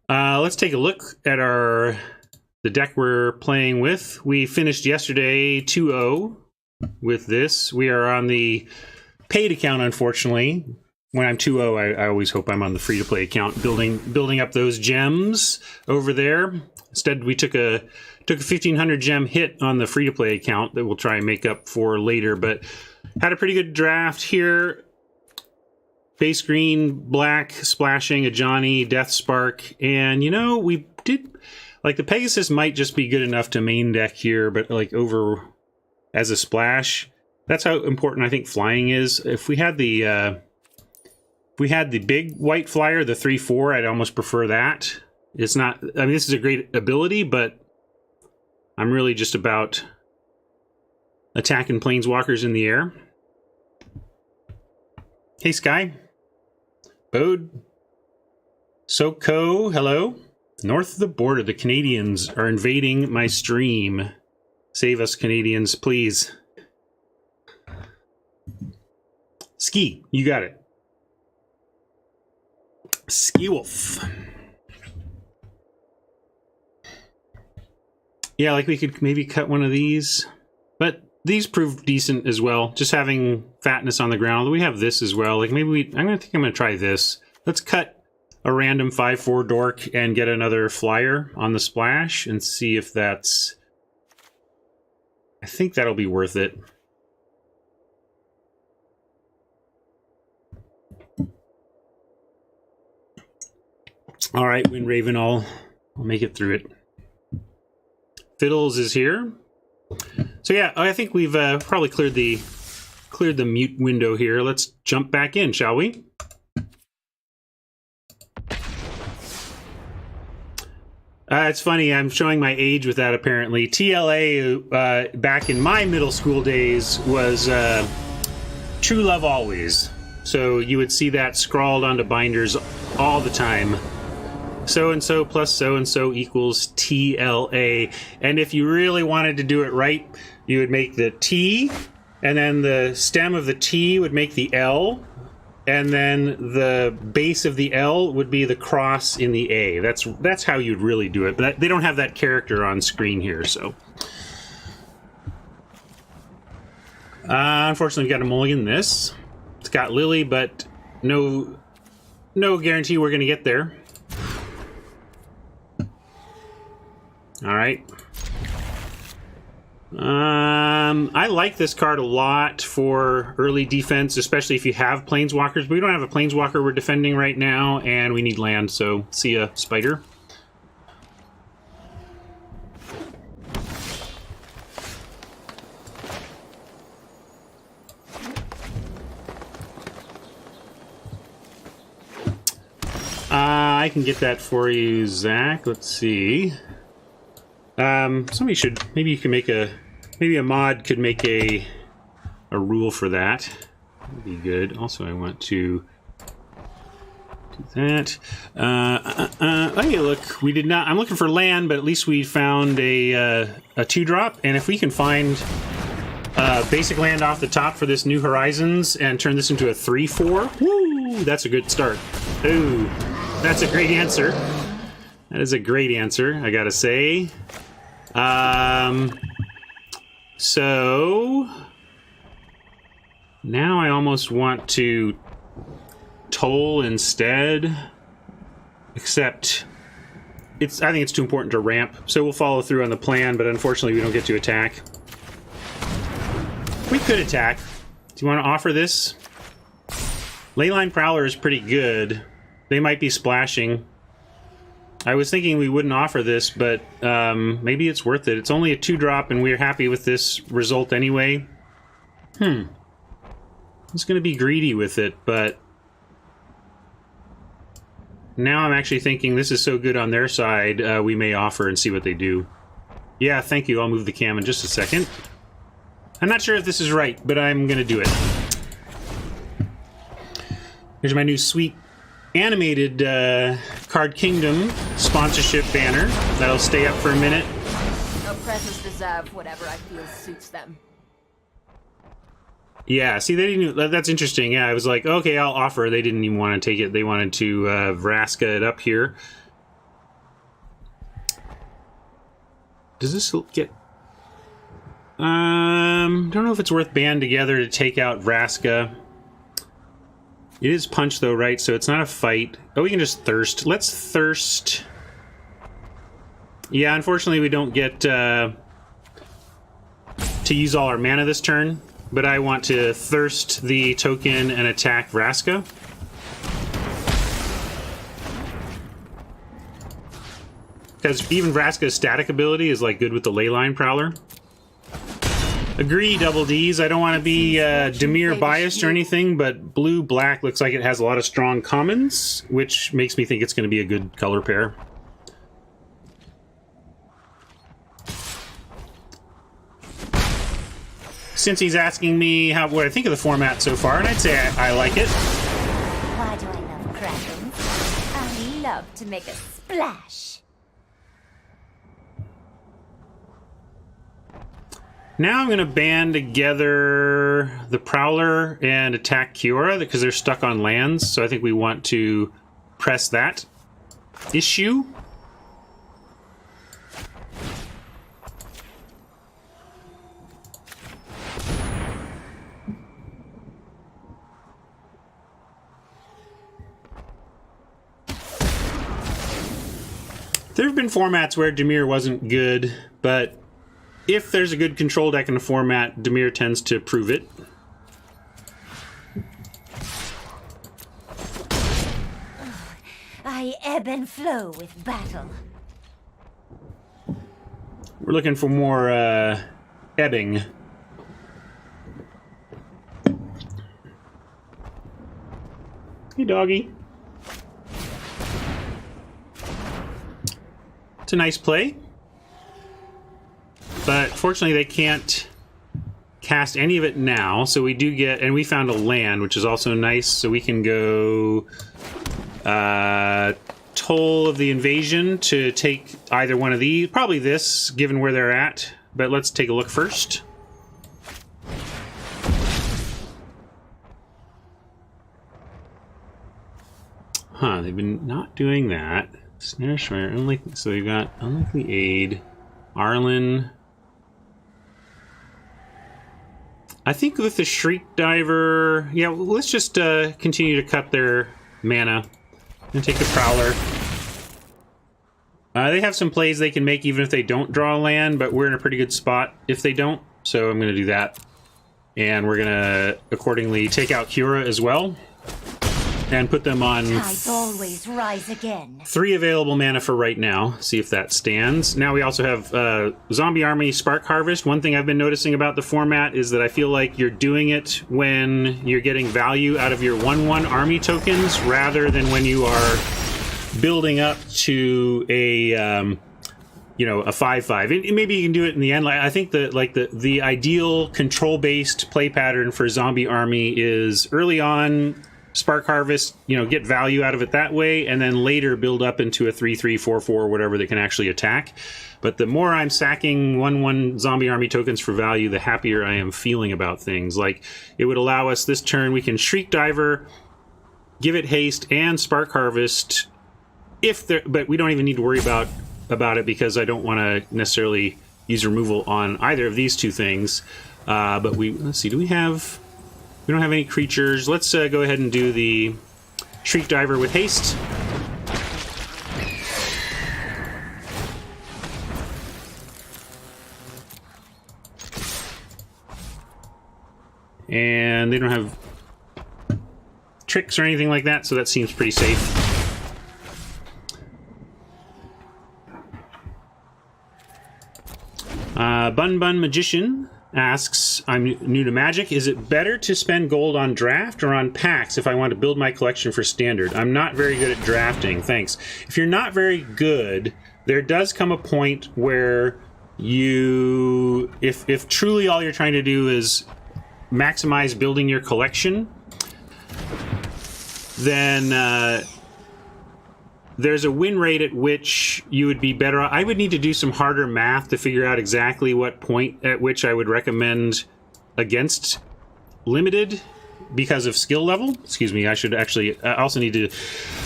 Let's take a look at the deck we're playing with. We finished yesterday 2-0 with this. We are on the paid account, unfortunately. When I'm 2-0, I always hope I'm on the free-to-play account, building up those gems over there. Instead, we took a 1,500 gem hit on the free-to-play account that we'll try and make up for later, but had a pretty good draft here. Base green, black, splashing, Ajani, Death Spark, and you know, we did, like, the Pegasus might just be good enough to main deck here, but like over as a splash, that's how important I think flying is. If we had the big white flyer, the 3/4, I'd almost prefer that. It's not, I mean, this is a great ability, but I'm really just about attacking planeswalkers in the air. Hey, Sky. Bode. Soko, hello. North of the border, the Canadians are invading my stream. Save us, Canadians, please. Ski, you got it. Ski Wolf. Yeah, like we could maybe cut one of these, but these prove decent as well. Just having fatness on the ground. We have this as well. Like maybe I'm gonna try this. Let's cut a random 5/4 dork and get another flyer on the splash and see if that's. I think that'll be worth it. All right, Wind Raven, I'll make it through it. Fiddles is here. So yeah, I think we've probably cleared the mute window here. Let's jump back in, shall we? It's funny, I'm showing my age with that apparently. TLA back in my middle school days was True Love Always. So you would see that scrawled onto binders all the time. So-and-so plus so-and-so equals TLA. And if you really wanted to do it right, you would make the T, and then the stem of the T would make the L, and then the base of the L would be the cross in the A. That's how you'd really do it. But they don't have that character on screen here, so. Unfortunately, we've got to mulligan this. It's got Lili, but no guarantee we're going to get there. All right. I like this card a lot for early defense, especially if you have planeswalkers. But we don't have a planeswalker we're defending right now, and we need land, so see ya, Spider. I can get that for you, Zach. Let's see. Somebody should, maybe you can make maybe a mod could make a rule for that. That'd be good. Also, I want to do that. Hey, look, we did not, I'm looking for land, but at least we found a 2-drop, and if we can find basic land off the top for this New Horizons and turn this into a 3/4, woo, that's a good start. Ooh, that's a great answer. That is a great answer, I gotta say. So now I almost want to toll instead, except I think it's too important to ramp, so we'll follow through on the plan, but unfortunately we don't get to attack. We could attack. Do you want to offer this? Leyline Prowler is pretty good. They might be splashing. I was thinking we wouldn't offer this, but maybe it's worth it. It's only a 2-drop, and we're happy with this result anyway. I'm just going to be greedy with it, but now I'm actually thinking this is so good on their side, we may offer and see what they do. Yeah, thank you. I'll move the cam in just a second. I'm not sure if this is right, but I'm going to do it. Here's my new sweet animated Card Kingdom sponsorship banner. That'll stay up for a minute. Oppressors deserve whatever I feel suits them. Yeah, see, they didn't. That's interesting. Yeah, I was like, okay, I'll offer. They didn't even want to take it. They wanted to Vraska it up here. Does this get... don't know if it's worth band together to take out Vraska. It is punch though, right? So it's not a fight. Oh, we can just thirst. Let's thirst. Yeah, unfortunately we don't get to use all our mana this turn, but I want to thirst the token and attack Vraska. Because even Vraska's static ability is like good with the Leyline Prowler. Agree, Double D's. I don't want to be Dimir biased or anything, but blue-black looks like it has a lot of strong commons, which makes me think it's going to be a good color pair. Since he's asking me what I think of the format so far, and I'd say I like it. Why do I love Krakens? I love to make a splash. Now I'm going to band together the Prowler and attack Kiora because they're stuck on lands, so I think we want to press that issue. There have been formats where Dimir wasn't good, but if there's a good control deck in the format, Dimir tends to prove it. I ebb and flow with battle. We're looking for more ebbing. Hey, doggy. It's a nice play. But fortunately they can't cast any of it now, so we do get, and we found a land, which is also nice, so we can go Toll of the Invasion to take either one of these, probably this, given where they're at, but let's take a look first. Huh, they've been not doing that. Snare Shredder, unlikely, so we've got Unlikely Aid, Arlen. I think with the Shriek Diver, yeah, let's just continue to cut their mana and take the Prowler. They have some plays they can make even if they don't draw a land, but we're in a pretty good spot if they don't, so I'm going to do that. And we're going to accordingly take out Kiora as well and put them on Tides always rise again. 3 available mana for right now. See if that stands. Now we also have Zombie Army Spark Harvest. One thing I've been noticing about the format is that I feel like you're doing it when you're getting value out of your 1/1 army tokens rather than when you are building up to a you know, a 5/5. Maybe you can do it in the end. I think that like the ideal control-based play pattern for Zombie Army is early on Spark Harvest, you know, get value out of it that way, and then later build up into a 3/3, 4/4, whatever that can actually attack. But the more I'm sacking 1/1 Zombie Army tokens for value, the happier I am feeling about things. Like, it would allow us this turn, we can Shriek Diver, give it haste, and Spark Harvest, but we don't even need to worry about it because I don't want to necessarily use removal on either of these two things. But let's see, we don't have any creatures. Let's go ahead and do the Shriek Diver with haste. And they don't have tricks or anything like that, so that seems pretty safe. Bun Bun Magician asks, I'm new to Magic. Is it better to spend gold on draft or on packs if I want to build my collection for standard? I'm not very good at drafting. Thanks. If you're not very good, there does come a point where if truly all you're trying to do is maximize building your collection, then there's a win rate at which you would be better. I would need to do some harder math to figure out exactly what point at which I would recommend against limited because of skill level. Excuse me, I should actually also need to...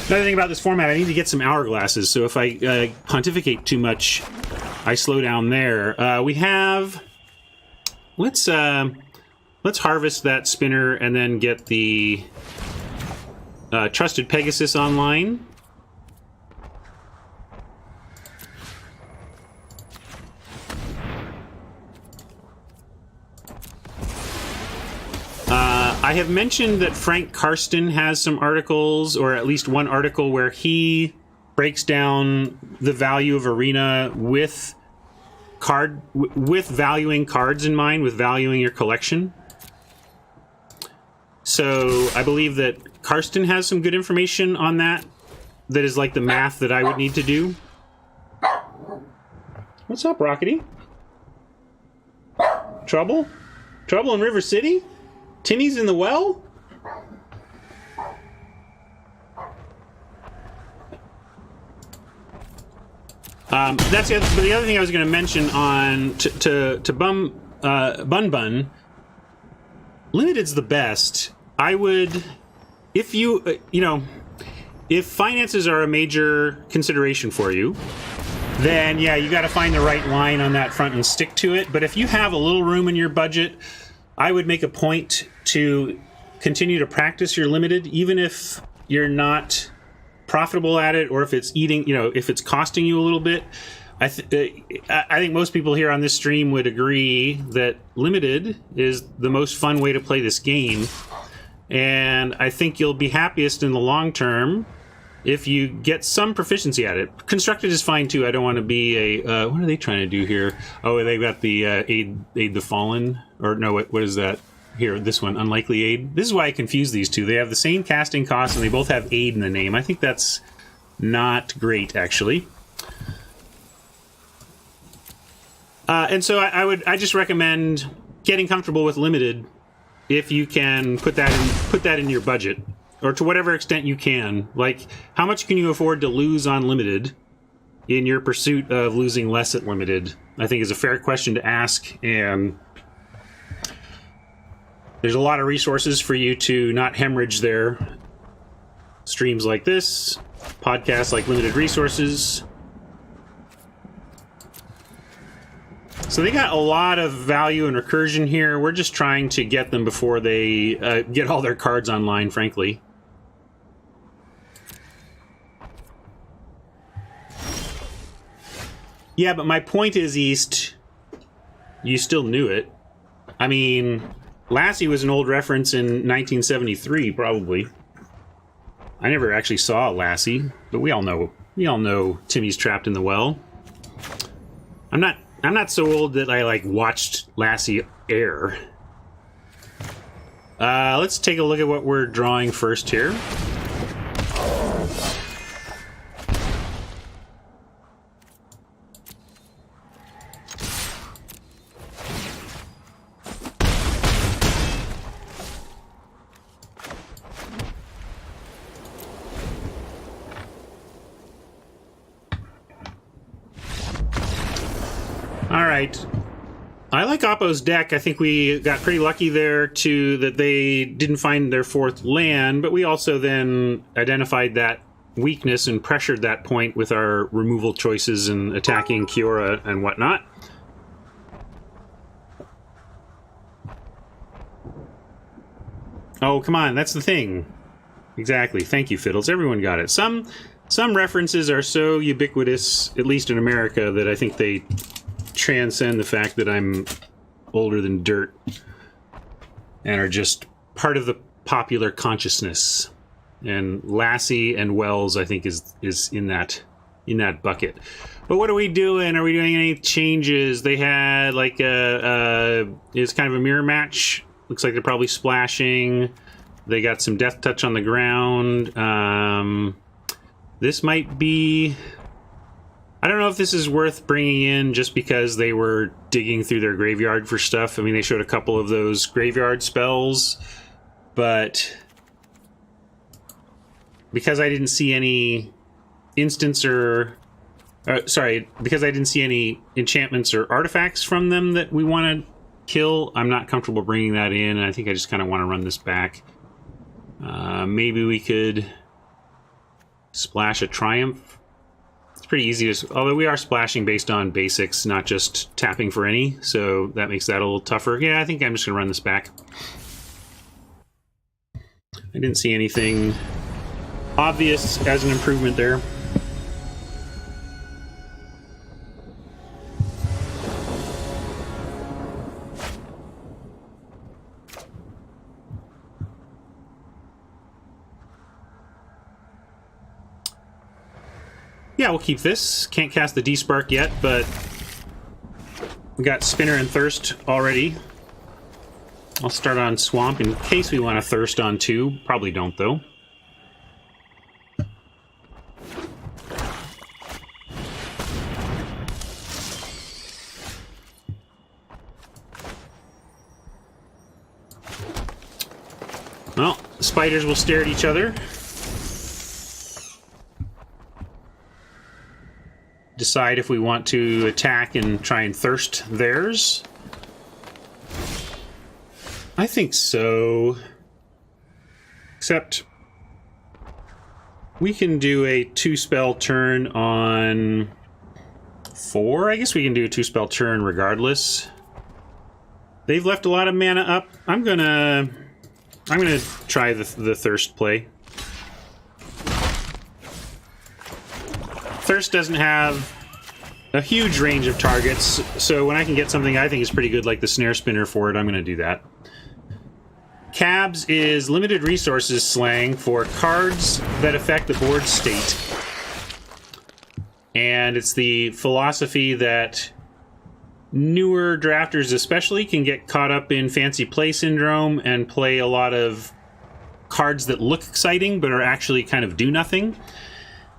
Another thing about this format, I need to get some hourglasses, so if I pontificate too much, I slow down there. We have... Let's harvest that spinner and then get the Trusted Pegasus online. I have mentioned that Frank Karsten has some articles, or at least one article where he breaks down the value of Arena with valuing cards in mind, with valuing your collection. So I believe that Karsten has some good information on that. That is like the math that I would need to do. What's up, Rockety? Trouble? Trouble in River City? Tinny's in the well? That's the other thing I was going to mention on to Bun Bun. Limited's the best. I would, if you if finances are a major consideration for you, then yeah, you got to find the right line on that front and stick to it. But if you have a little room in your budget, I would make a point to continue to practice your limited, even if you're not profitable at it, or if it's eating, if it's costing you a little bit. I think most people here on this stream would agree that limited is the most fun way to play this game, and I think you'll be happiest in the long term if you get some proficiency at it. Constructed is fine too. I don't want to be a what are they trying to do here? Oh, they've got the aid the fallen, or no, what is that here? This one, unlikely aid. This is why I confuse these two. They have the same casting cost and they both have aid in the name. I think that's not great, actually. And so I just recommend getting comfortable with limited if you can put that in your budget, or to whatever extent you can. Like, how much can you afford to lose on limited in your pursuit of losing less at limited? I think is a fair question to ask, and there's a lot of resources for you to not hemorrhage there. Streams like this, podcasts like Limited Resources. So they got a lot of value and recursion here. We're just trying to get them before they get all their cards online, frankly. Yeah, but my point is, East, you still knew it. I mean, Lassie was an old reference in 1973, probably. I never actually saw Lassie, but we all know Timmy's trapped in the well. I'm not so old that I watched Lassie air. Let's take a look at what we're drawing first here. Alright. I like Oppo's deck. I think we got pretty lucky there that they didn't find their fourth land, but we also then identified that weakness and pressured that point with our removal choices and attacking Kiora and whatnot. Oh, come on, that's the thing. Exactly. Thank you, Fiddles. Everyone got it. Some references are so ubiquitous, at least in America, that I think they transcend the fact that I'm older than dirt and are just part of the popular consciousness. And Lassie and Wells, I think, is in that bucket. But what are we doing? Are we doing any changes? They had it's kind of a mirror match. Looks like they're probably splashing. They got some Death Touch on the ground. This might be... I don't know if this is worth bringing in just because they were digging through their graveyard for stuff. I mean, they showed a couple of those graveyard spells, but because I didn't see any because I didn't see any enchantments or artifacts from them that we want to kill, I'm not comfortable bringing that in, and I think I just kind of want to run this back. Maybe we could splash a Triumph. pretty easy, although we are splashing based on basics, not just tapping for any, so that makes that a little tougher. Yeah, I think I'm just going to run this back. I didn't see anything obvious as an improvement there. Yeah, we'll keep this. Can't cast the D-Spark yet, but we got Spinner and Thirst already. I'll start on Swamp in case we want to Thirst on 2. Probably don't, though. Well, spiders will stare at each other. Decide if we want to attack and try and Thirst theirs. I think so. Except we can do a 2-spell turn on 4. I guess we can do a 2-spell turn regardless. They've left a lot of mana up. I'm gonna try the Thirst play. Thirst doesn't have a huge range of targets, so when I can get something I think is pretty good, like the Snare Spinner for it, I'm going to do that. Cabs is limited resources slang for cards that affect the board state. And it's the philosophy that newer drafters especially can get caught up in fancy play syndrome and play a lot of cards that look exciting but are actually kind of do nothing.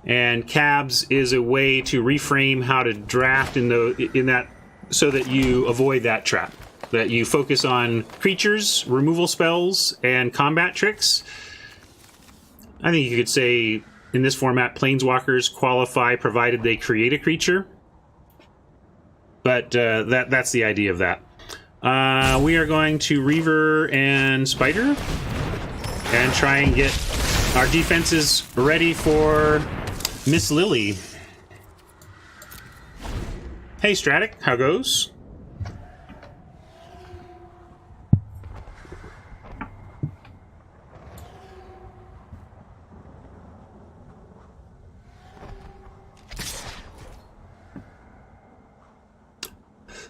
And Cabs is a way to reframe how to draft in that so that you avoid that trap. That you focus on creatures, removal spells, and combat tricks. I think you could say in this format, Planeswalkers qualify provided they create a creature. But that's the idea of that. We are going to Reaver and Spider and try and get our defenses ready for Miss Lili. Hey, Stratic, how goes?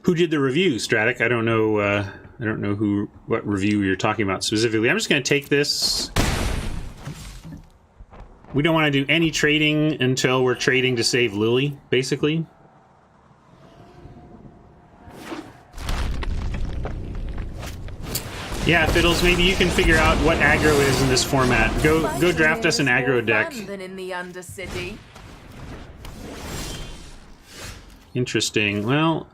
Who did the review, Stratic? I don't know. I don't know what review you're talking about specifically. I'm just going to take this. We don't want to do any trading until we're trading to save Lili, basically. Yeah, Fiddles, maybe you can figure out what aggro is in this format. Go draft us an aggro deck. Than in the Undercity. Interesting. Well,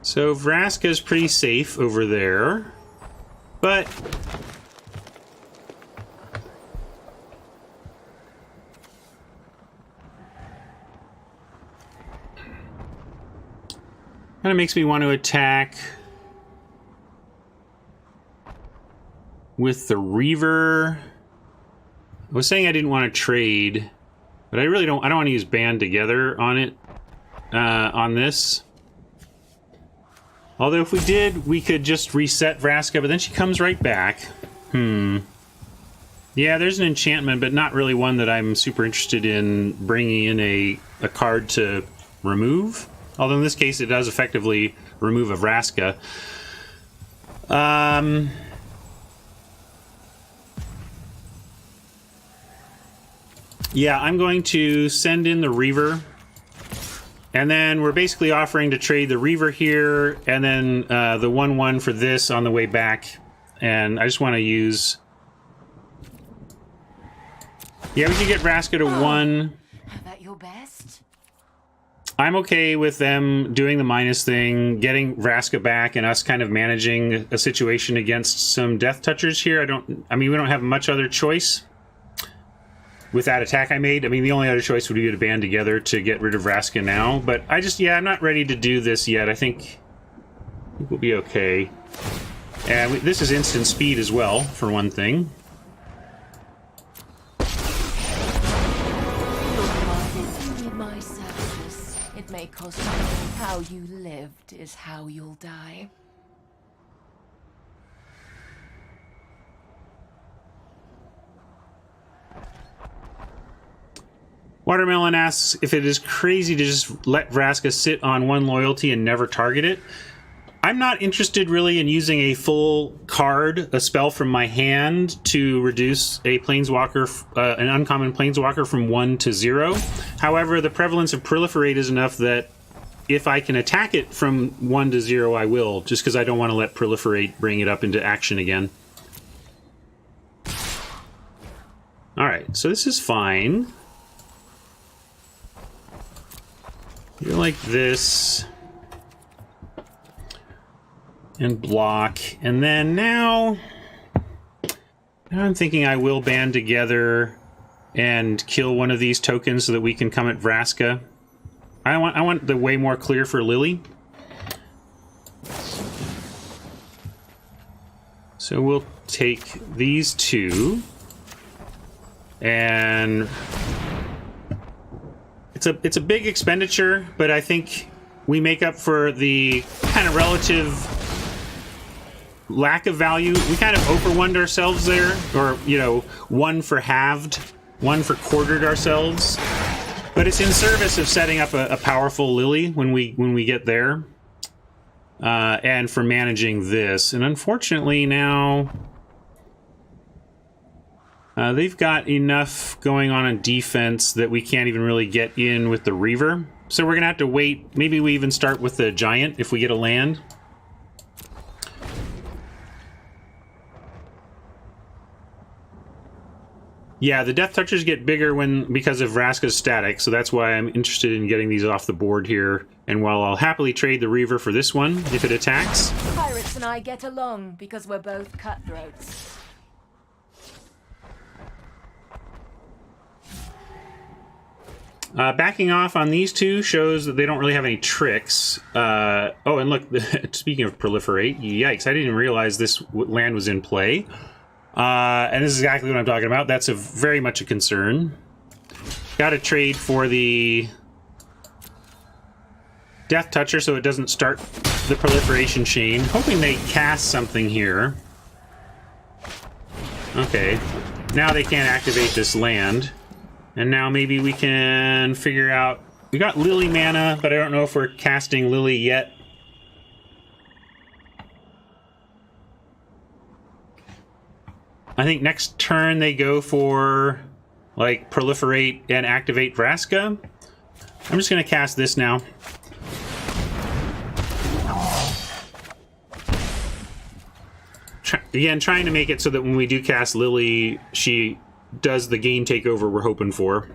so Vraska's pretty safe over there, but kind of makes me want to attack with the Reaver. I was saying I didn't want to trade, but I really don't. I don't want to use Band Together on it, on this. Although if we did, we could just reset Vraska, but then she comes right back. Yeah, there's an enchantment, but not really one that I'm super interested in bringing in a card to remove. Although in this case, it does effectively remove a Vraska. Yeah, I'm going to send in the Reaver. And then we're basically offering to trade the Reaver here, and then the 1/1 for this on the way back. And I just want to use... Yeah, we can get Vraska to 1. Is that your best? I'm okay with them doing the minus thing, getting Vraska back, and us kind of managing a situation against some Death Touchers here. I mean, we don't have much other choice with that attack I made. I mean, the only other choice would be to band together to get rid of Vraska now. But I'm not ready to do this yet. I think we'll be okay. And this is instant speed as well, for one thing. my services. It may cost you. How you lived is how you'll die. Watermelon asks if it is crazy to just let Vraska sit on one loyalty and never target it. I'm not interested really in using a full card, a spell from my hand, to reduce a planeswalker, an uncommon planeswalker from 1 to 0. However, the prevalence of Proliferate is enough that if I can attack it from 1 to 0, I will, just because I don't want to let Proliferate bring it up into action again. Alright, so this is fine. You're like this. And block. And then now I'm thinking I will band together and kill one of these tokens so that we can come at Vraska. I want the way more clear for Lili. So we'll take these two. And it's a big expenditure, but I think we make up for the kind of relative lack of value. We kind of over-wonned ourselves there, or, you know, one for halved, one for quartered ourselves. But it's in service of setting up a powerful Lili when we get there, and for managing this. And unfortunately now, they've got enough going on defense that we can't even really get in with the Reaver. So we're gonna have to wait. Maybe we even start with the Giant if we get a land. Yeah, the Death Touchers get bigger because of Vraska's static, so that's why I'm interested in getting these off the board here. And while I'll happily trade the Reaver for this one, if it attacks. Pirates and I get along because we're both cutthroats. Backing off on these two shows that they don't really have any tricks. Oh, and look, speaking of Proliferate, yikes, I didn't even realize this land was in play. And this is exactly what I'm talking about. That's very much a concern. Got to trade for the Death Toucher so it doesn't start the proliferation chain. Hoping they cast something here. Okay. Now they can't activate this land. And now maybe we can figure out... We got Lili mana, but I don't know if we're casting Lili yet. I think next turn they go for, like, Proliferate and activate Vraska. I'm just going to cast this now. Again, trying to make it so that when we do cast Lili, she does the game takeover we're hoping for.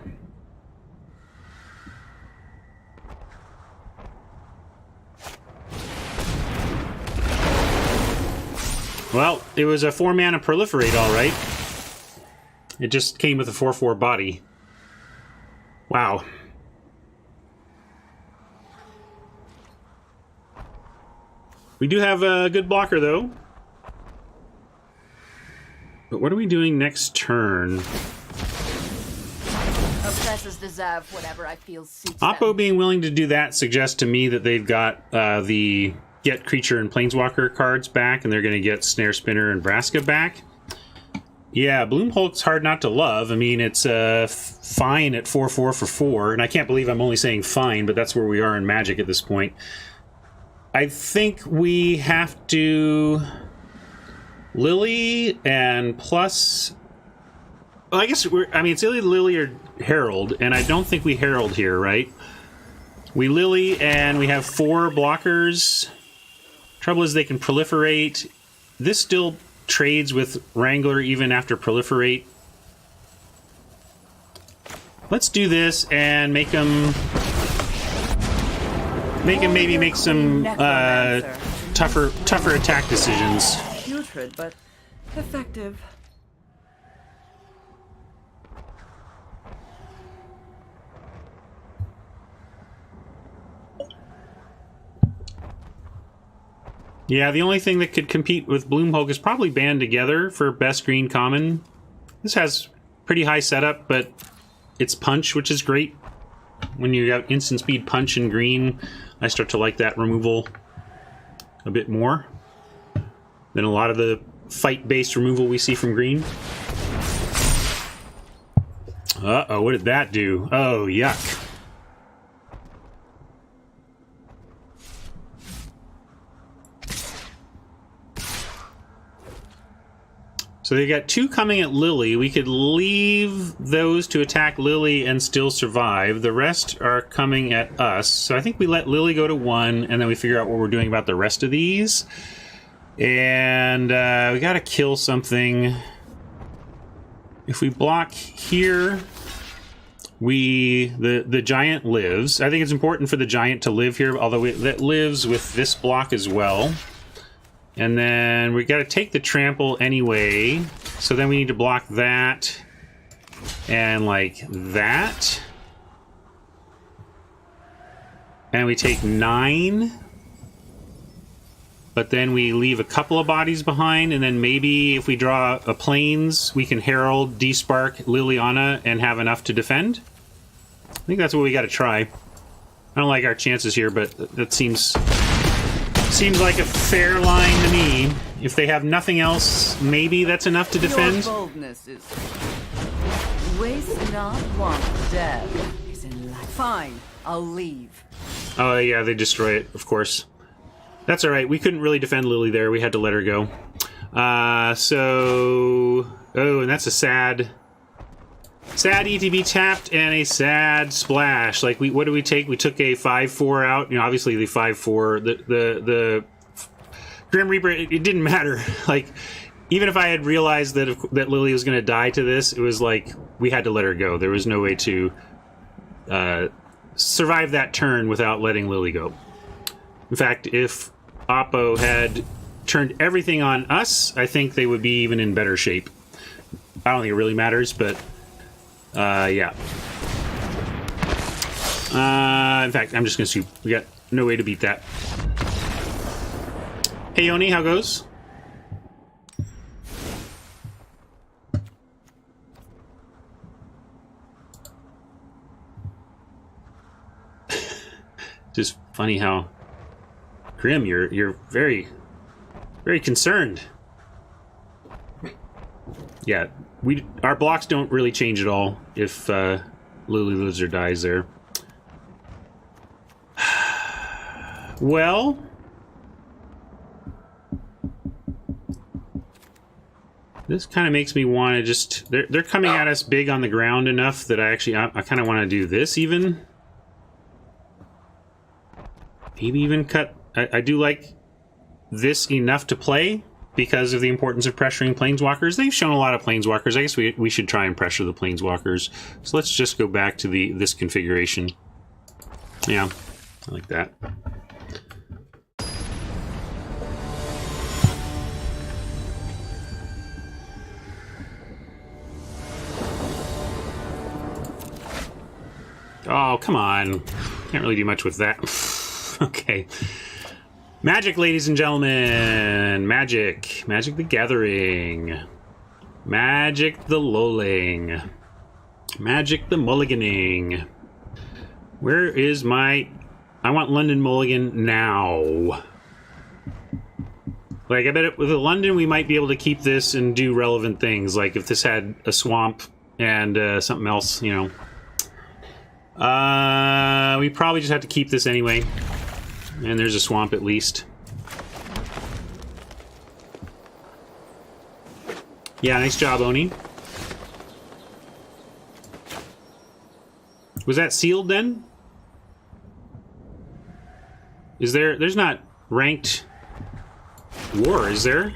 Well, it was a 4-mana Proliferate, all right. It just came with a 4/4 body. Wow. We do have a good blocker, though. But what are we doing next turn? Oppressors deserve whatever I feel suits Oppo them. being willing to do that suggests to me that they've got the Get Creature and Planeswalker cards back, and they're going to get Snare Spinner and Vraska back. Yeah, Bloomhulk's hard not to love. I mean, it's fine at 4/4 for 4, and I can't believe I'm only saying fine, but that's where we are in Magic at this point. I think we have to... Lili and plus... Well, I guess it's either Lili or Herald, and I don't think we Herald here, right? We Lili, and we have 4 blockers. Trouble is they can proliferate. This still trades with Wrangler even after proliferate. Let's do this and make them maybe make some tougher attack decisions. Putrid, but effective. Yeah, the only thing that could compete with Bloomhulk is probably Band Together for best green common. This has pretty high setup, but it's punch, which is great. When you got instant speed punch in green, I start to like that removal a bit more than a lot of the fight-based removal we see from green. Uh-oh, what did that do? Oh, yuck. So they got 2 coming at Lili. We could leave those to attack Lili and still survive. The rest are coming at us. So I think we let Lili go to 1, and then we figure out what we're doing about the rest of these. And we gotta kill something. If we block here, the giant lives. I think it's important for the giant to live here, although that lives with this block as well. And then we got to take the trample anyway. So then we need to block that. And like that. And we take 9. But then we leave a couple of bodies behind. And then maybe if we draw a plains, we can Herald, Despark, Liliana, and have enough to defend. I think that's what we got to try. I don't like our chances here, but that seems like a fair line to me. If they have nothing else, maybe that's enough to defend. Your boldness is waste not one death is in life. Fine, I'll leave. Oh yeah, they destroy it, of course. That's all right. We couldn't really defend Lili there. We had to let her go. Oh, and that's a sad ETB tapped and a sad splash. Like, what did we take? We took a 5/4 out. You know, obviously the 5/4, the Grim Reaper. It didn't matter. Like, even if I had realized that Lili was going to die to this, it was like we had to let her go. There was no way to survive that turn without letting Lili go. In fact, if Oppo had turned everything on us, I think they would be even in better shape. I don't think it really matters, but yeah. In fact, I'm just gonna shoot. We got no way to beat that. Hey, Yoni, how goes? Just funny how Grim, you're very, very concerned. Yeah, our blocks don't really change at all if Lili lives or dies there. Well, this kind of makes me want to just... They're coming at us big on the ground enough that I kind of want to do this even. Maybe even cut... I do like this enough to play because of the importance of pressuring planeswalkers. They've shown a lot of planeswalkers. I guess we should try and pressure the planeswalkers. So let's just go back to this configuration. Yeah, I like that. Oh, come on. Can't really do much with that. Okay. Magic, ladies and gentlemen. Magic. Magic the Gathering. Magic the Lolling. Magic the Mulliganing. Where is my... I want London Mulligan now. Like, I bet with a London we might be able to keep this and do relevant things. Like, if this had a swamp and something else, you know. We probably just have to keep this anyway. And there's a swamp at least. Yeah, nice job, Oni. Was that sealed then? There's not ranked war, is there?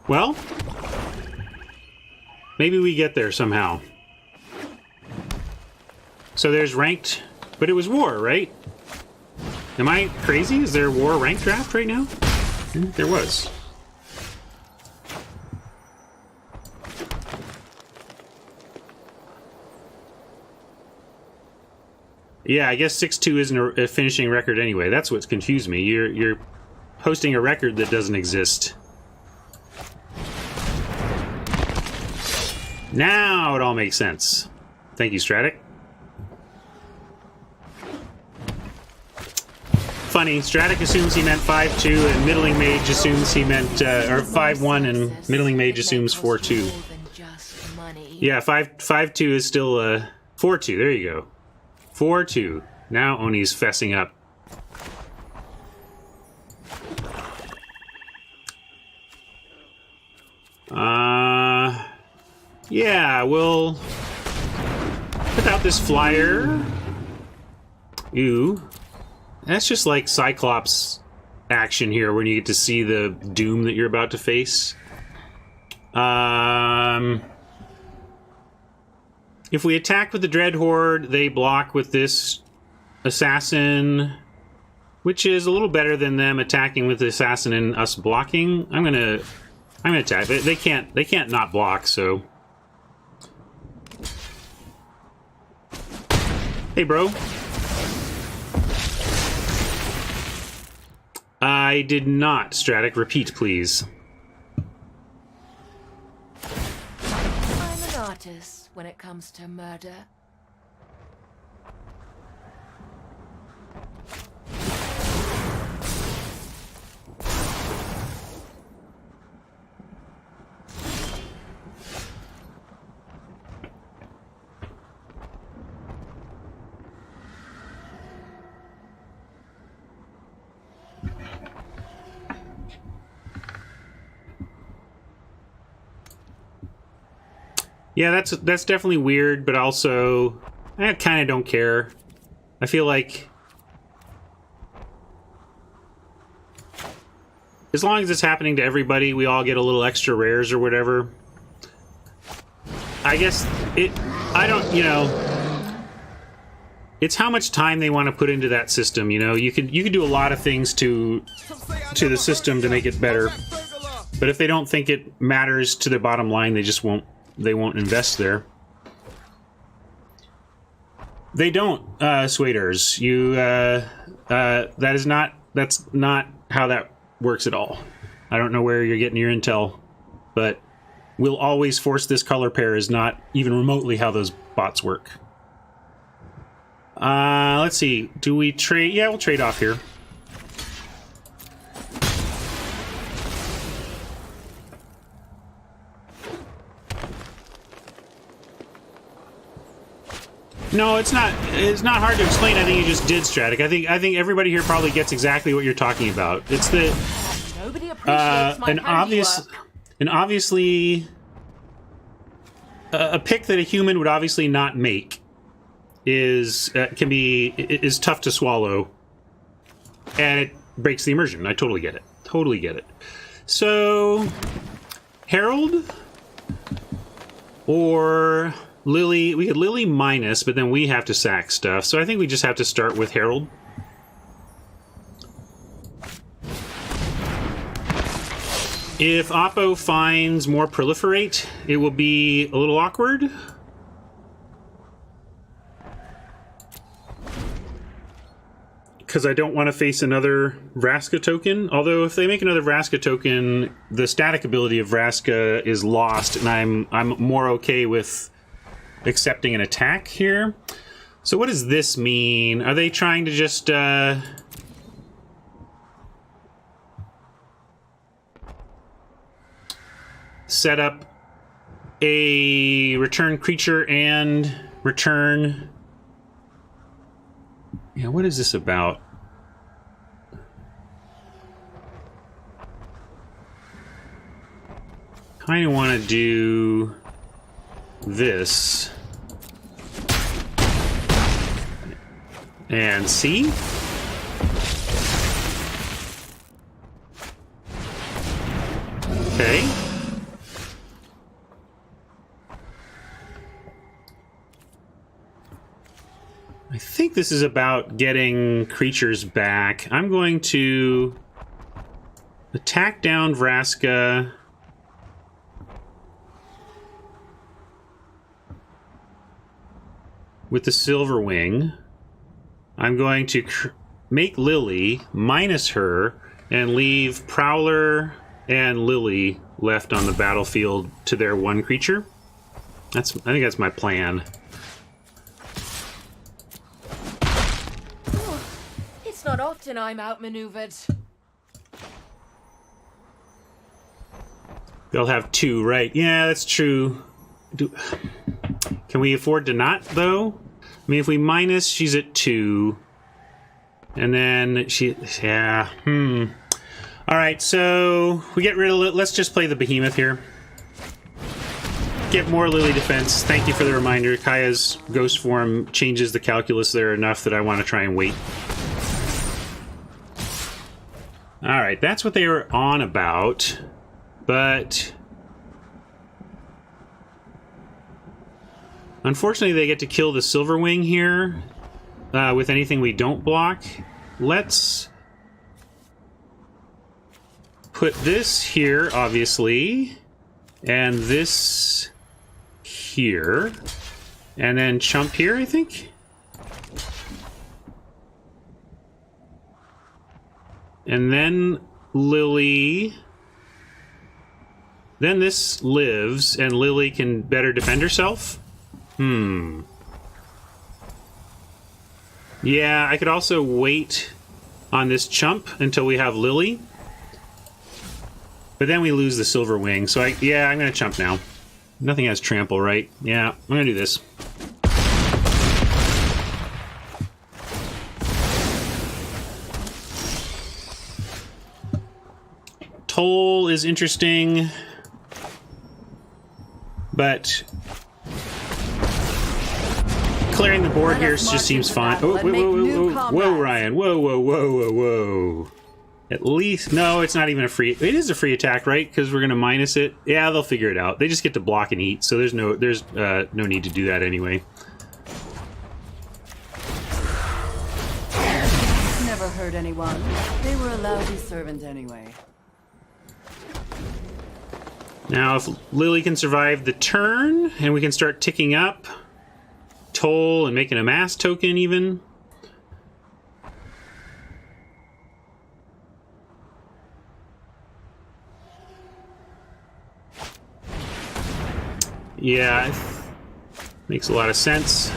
Well, maybe we get there somehow. So there's ranked, but it was war, right? Am I crazy? Is there a war rank draft right now? There was. Yeah, I guess 6-2 isn't a finishing record anyway. That's what's confused me. You're posting a record that doesn't exist. Now it all makes sense. Thank you, Stratic. Funny, Stratic assumes he meant 5-2, and Middling Mage assumes he meant, or 5-1, and Middling Mage assumes 4-2. Yeah, 5-2 is still 4-2. There you go. 4-2. Now Oni's fessing up. Yeah, we'll put out this flyer. Ooh. That's just like Cyclops action here when you get to see the doom that you're about to face. If we attack with the Dread Horde, they block with this Assassin, which is a little better than them attacking with the Assassin and us blocking. I'm gonna attack. They can't not block, so. Hey, bro. I did not, Stratic. Repeat, please. I'm an artist when it comes to murder. Yeah, that's definitely weird, but also I kind of don't care. I feel like as long as it's happening to everybody, we all get a little extra rares or whatever. I guess I don't, you know, it's how much time they want to put into that system, you know. You can do a lot of things to the system to make it better. But if they don't think it matters to their bottom line, they just won't invest there. They don't, Swaders. That's not how that works at all. I don't know where you're getting your intel, but we'll always force this color pair is not even remotely how those bots work. Let's see. Do we trade? Yeah, we'll trade off here. No, it's not hard to explain. I think you just did, Stratic. I think everybody here probably gets exactly what you're talking about. It's the Nobody appreciates my obviously a pick that a human would obviously not make is tough to swallow, and it breaks the immersion. I totally get it. Totally get it. So, Herald or Lili, we could Lili minus, but then we have to sack stuff. So I think we just have to start with Herald. If Oppo finds more Proliferate, it will be a little awkward. Because I don't want to face another Vraska token. Although if they make another Vraska token, the static ability of Vraska is lost, and I'm more okay with accepting an attack here. So what does this mean? Are they trying to just set up a return creature and return? Yeah, what is this about? Kind of want to do this and see. Okay. I think this is about getting creatures back. I'm going to attack down Vraska. With the Silver Wing. I'm going to make Lili minus her and leave Prowler and Lili left on the battlefield to their one creature. I think that's my plan. It's not often I'm outmaneuvered. They'll have 2, right? Yeah, that's true. Can we afford to not, though? I mean, if we minus, she's at 2. And then she... Yeah, Alright, so we get rid of... Let's just play the Behemoth here. Get more Lili defense. Thank you for the reminder. Kaya's ghost form changes the calculus there enough that I want to try and wait. Alright, that's what they were on about. But... unfortunately, they get to kill the Silverwing here with anything we don't block. Let's put this here, obviously, and this here, and then chump here, I think. And then Lili. Then this lives, and Lili can better defend herself. Yeah, I could also wait on this chump until we have Lili. But then we lose the Silverwing, so I'm gonna chump now. Nothing has trample, right? Yeah, I'm gonna do this. Toll is interesting, but clearing the board here just seems fine. Oh, whoa, Ryan. Whoa. At least, no, it's not even a free... It is a free attack, right? Because we're going to minus it. Yeah, they'll figure it out. They just get to block and eat, so there's no need to do that anyway. Never hurt anyone. They were a lousy servant anyway. Now, if Lili can survive the turn, and we can start ticking up Toll and making a mass token even. Yeah, makes a lot of sense.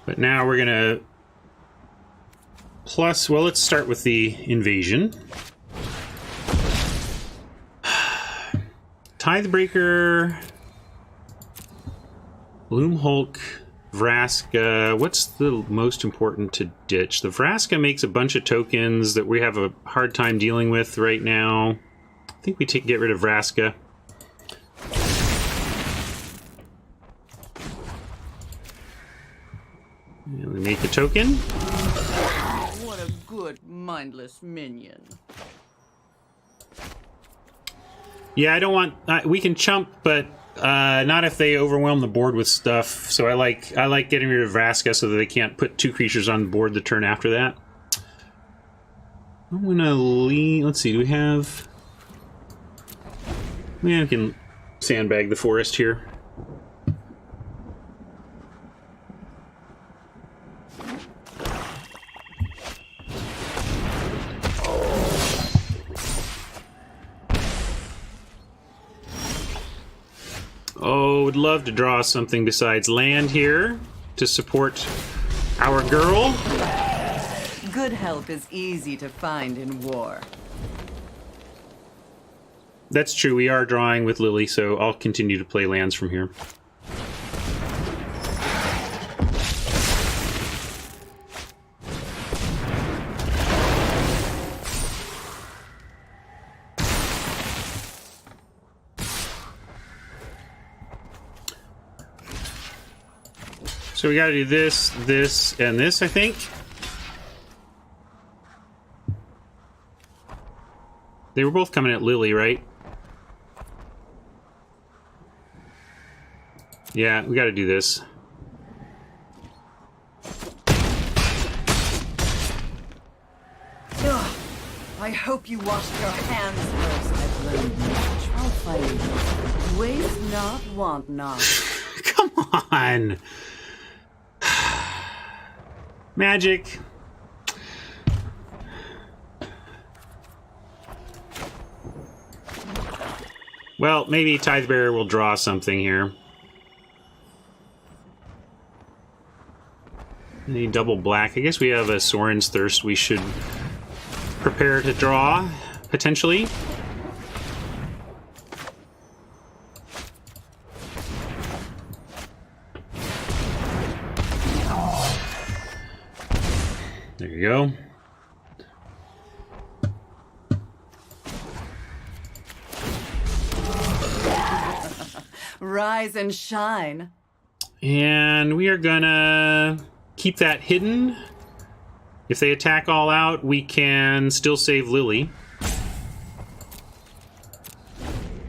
But now we're gonna plus, well, let's start with the invasion. Tithebreaker, Gloomhulk, Vraska. What's the most important to ditch? The Vraska makes a bunch of tokens that we have a hard time dealing with right now. I think we get rid of Vraska. And we make a token. What a good, mindless minion. Yeah, I don't want... we can chump, but not if they overwhelm the board with stuff. So I like getting rid of Vraska so that they can't put 2 creatures on the board the turn after that. I'm gonna leave... Let's see, do we have... Yeah, we can sandbag the forest here. Oh, would love to draw something besides land here to support our girl. Good help is easy to find in war. That's true, we are drawing with Lili, so I'll continue to play lands from here. So we gotta do this, this, and this, I think. They were both coming at Lili, right? Yeah, we gotta do this. Ugh. I hope you washed your hands first. I've learned much while fighting. Waste not, want not. Come on! Magic. Well, maybe Tidebearer will draw something here. Any double black? I guess we have a Sorin's Thirst we should prepare to draw, potentially. There you go. Rise and shine. And we are gonna keep that hidden. If they attack all out, we can still save Lili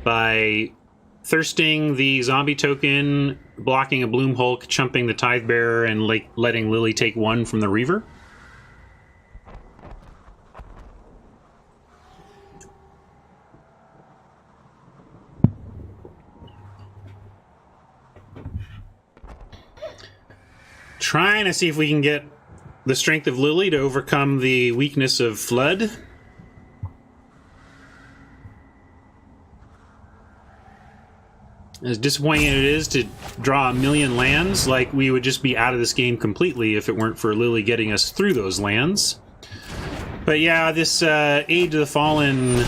by thirsting the zombie token, blocking a Bloom Hulk, chumping the Tidebearer, and letting Lili take one from the Reaver. Trying to see if we can get the strength of Lili to overcome the weakness of Flood. As disappointing as it is to draw a million lands, like we would just be out of this game completely if it weren't for Lili getting us through those lands. But yeah, this Aid to the Fallen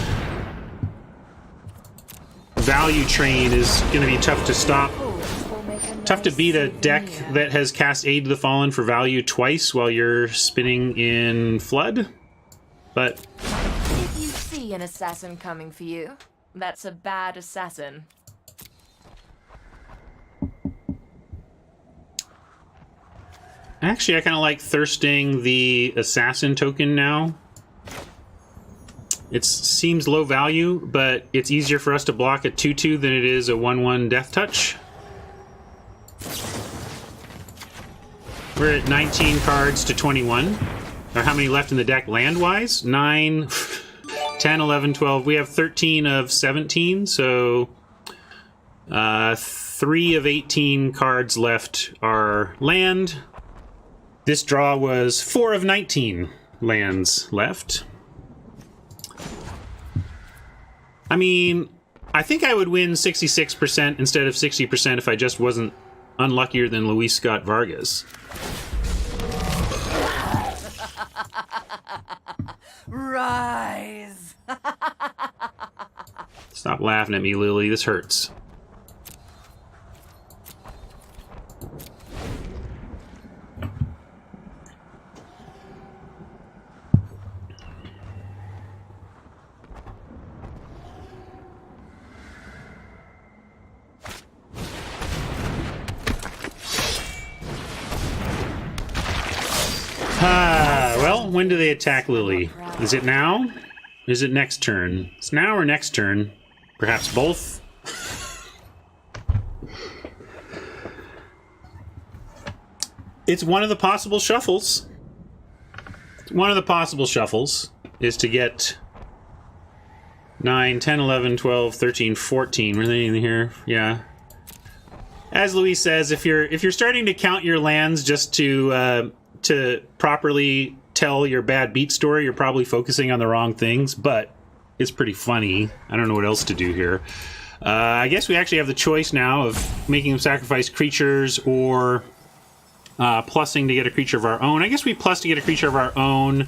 value train is going to be tough to stop. Tough to beat a deck that has cast Aid to the Fallen for value twice while you're spinning in Flood. But If you see an assassin coming for you, that's a bad assassin. actually, I kind of like thirsting the assassin token now. It seems low value, but it's easier for us to block a 2/2 than it is a 1/1 Death Touch. We're at 19 cards to 21. Or how many left in the deck land-wise? 9, 10, 11, 12. We have 13 of 17, so 3 of 18 cards left are land. This draw was 4 of 19 lands left. I mean, I think I would win 66% instead of 60% if I just wasn't unluckier than Luis Scott Vargas. Rise! Stop laughing at me, Lili. This hurts. Well, when do they attack Lili? Is it now? Is it next turn? It's now or next turn? Perhaps both? It's one of the possible shuffles. One of the possible shuffles is to get 9, 10, 11, 12, 13, 14. Were they in here? Yeah. As Luis says, if you're starting to count your lands just to properly tell your bad beat story, you're probably focusing on the wrong things, but it's pretty funny. I don't know what else to do here. I guess we actually have the choice now of making them sacrifice creatures or plussing to get a creature of our own. I guess we plus to get a creature of our own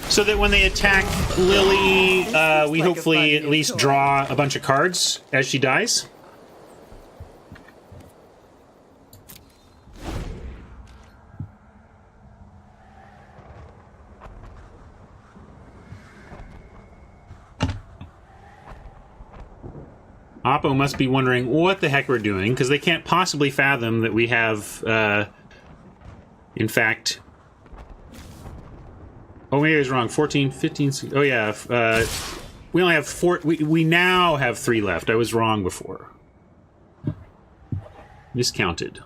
so that when they attack Lili, we hopefully at least draw a bunch of cards as she dies. Oppo must be wondering what the heck we're doing, because they can't possibly fathom that we have, in fact... Oh, maybe I was wrong. 14, 15... Oh, yeah. We only have 4... We now have 3 left. I was wrong before. Miscounted.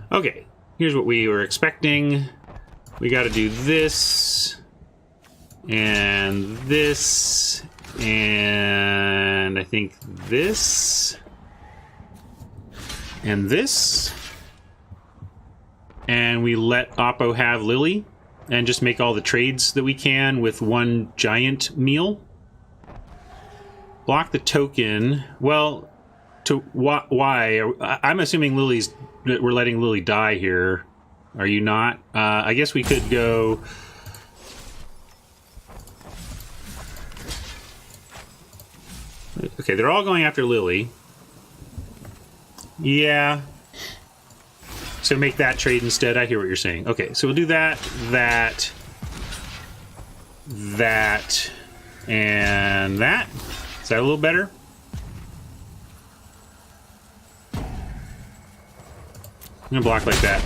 Okay. Here's what we were expecting. We got to do this... and this... and I think this, and this, and we let Oppo have Lili and just make all the trades that we can with one giant meal. Block the token. Well, to why? I'm assuming we're letting Lili die here. Are you not? I guess we could go... Okay, they're all going after Lili. Yeah. So make that trade instead. I hear what you're saying. Okay, so we'll do that, and that. Is that a little better? I'm gonna block like that.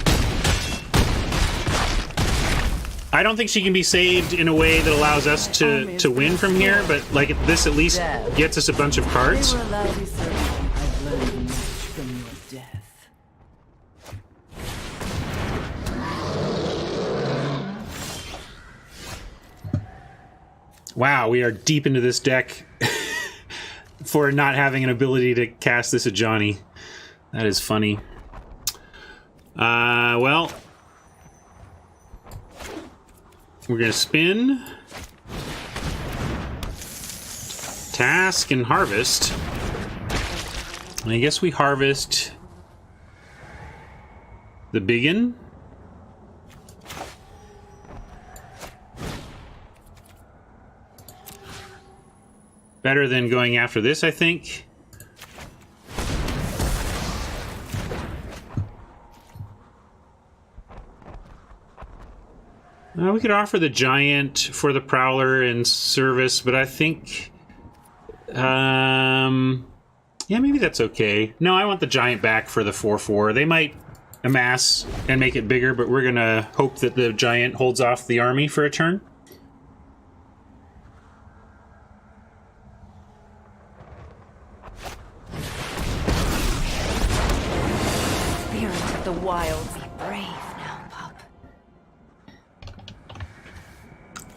I don't think she can be saved in a way that allows us to win from here, but like this at least gets us a bunch of cards. I've learned much from your death. Wow, we are deep into this deck for not having an ability to cast this Ajani. That is funny. Well, we're gonna spin, task, and harvest. I guess we harvest the biggin. Better than going after this, I think. We could offer the giant for the prowler in service, but I think... yeah, maybe that's okay. No, I want the giant back for the 4/4. They might amass and make it bigger, but we're gonna hope that the giant holds off the army for a turn. Spirit of the wild, be brave now, pup.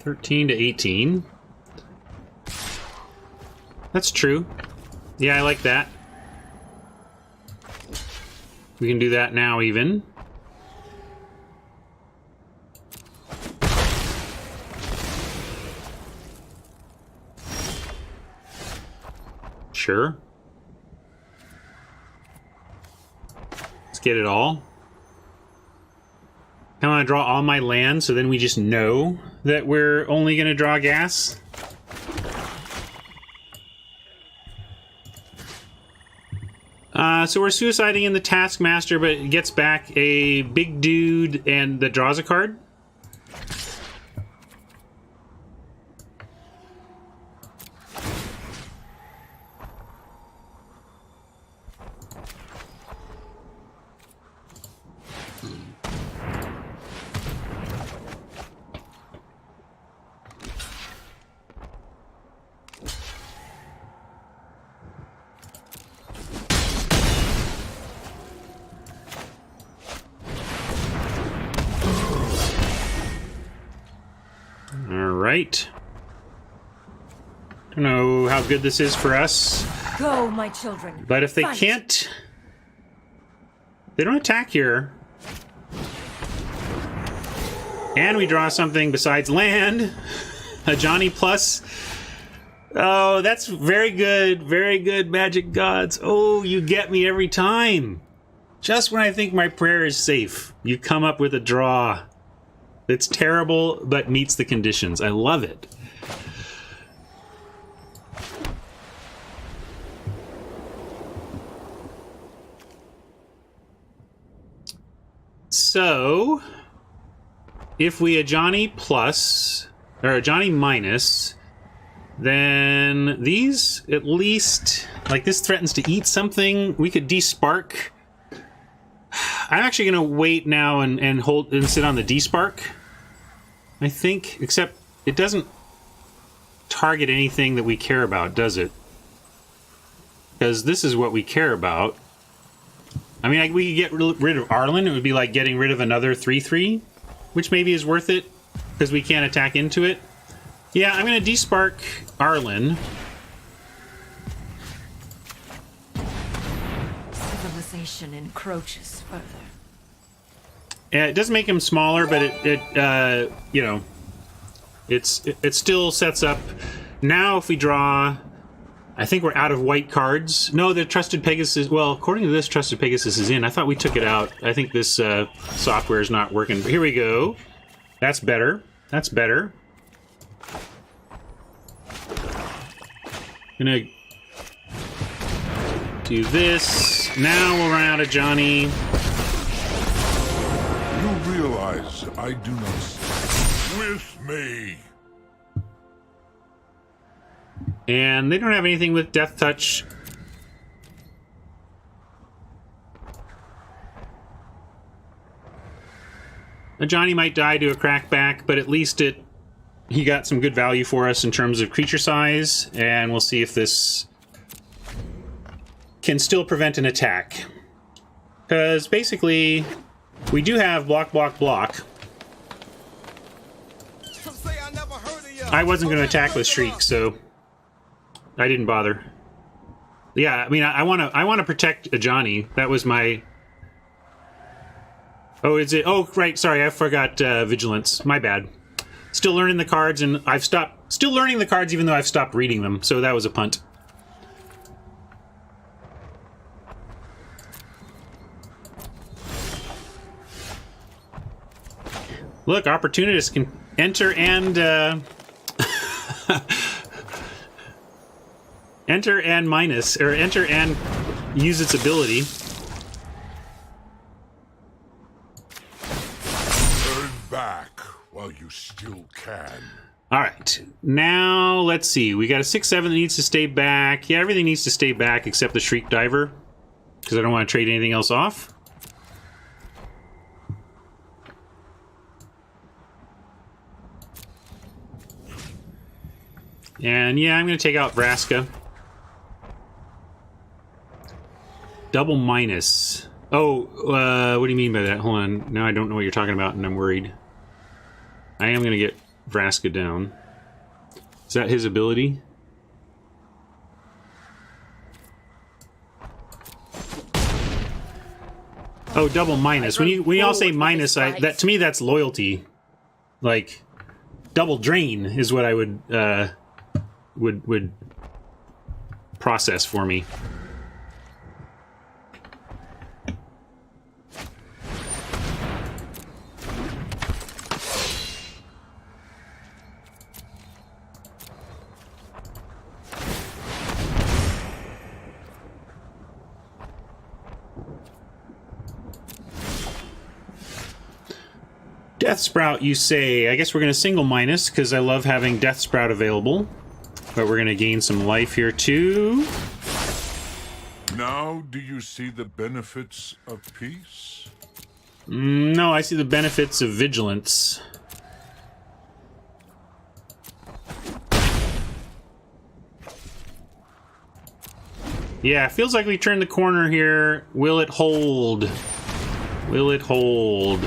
13 to 18. That's true. Yeah, I like that. We can do that now, even. Sure. Let's get it all. I want to draw all my land, so then we just know that we're only going to draw gas. So we're suiciding in the Taskmaster, but it gets back a big dude and that draws a card. Right. Don't know how good this is for us. Go, my children. But if they Fight. can't... They don't attack here. And we draw something besides land. Ajani plus. Oh, that's very good. Very good, Magic Gods. Oh, you get me every time. Just when I think my prayer is safe, you come up with a draw. It's terrible, but meets the conditions. I love it. So, if we Ajani plus, or Ajani minus, then these at least, like this threatens to eat something. We could despark. I'm actually going to wait now and hold and sit on the despark, I think, except it doesn't target anything that we care about, does it? Because this is what we care about. I mean, we could get rid of Arlen. It would be like getting rid of another 3/3, which maybe is worth it because we can't attack into it. Yeah, I'm going to despark Arlen. Civilization encroaches further. It doesn't make him smaller, but it you know, it still sets up. Now if we draw, I think we're out of white cards. No, the Trusted Pegasus, well, according to this, Trusted Pegasus is in. I thought we took it out. I think this software is not working. But here we go. That's better. That's better. Gonna do this. Now we'll run out of Ajani. You realize I do not stand with me. And they don't have anything with Death Touch. Ajani might die to a crackback, but at least he got some good value for us in terms of creature size, and we'll see if this can still prevent an attack. Because basically, we do have block, block, block. I wasn't going to attack with Shriek, so I didn't bother. Yeah, I mean, I want to protect Ajani. That was my. Oh, is it? Oh, right. Sorry, I forgot Vigilance. My bad. Still learning the cards, and I've stopped. Still learning the cards, even though I've stopped reading them. So that was a punt. Look, opportunists can enter and enter and minus, or enter and use its ability. Turn back while you still can. All right, now let's see. We got a 6/7 that needs to stay back. Yeah, everything needs to stay back except the Shriek Diver, because I don't want to trade anything else off. And yeah, I'm going to take out Vraska. Double minus. Oh, what do you mean by that? Hold on. Now I don't know what you're talking about, and I'm worried. I am going to get Vraska down. Is that his ability? Oh, double minus. When you all say minus, that to me that's loyalty. Like double drain is what I would process for me. Death Sprout, you say. I guess we're going to single minus because I love having Death Sprout available. But we're going to gain some life here too. Now do you see the benefits of peace? No, I see the benefits of vigilance. Yeah, feels like we turned the corner here. Will it hold? Will it hold?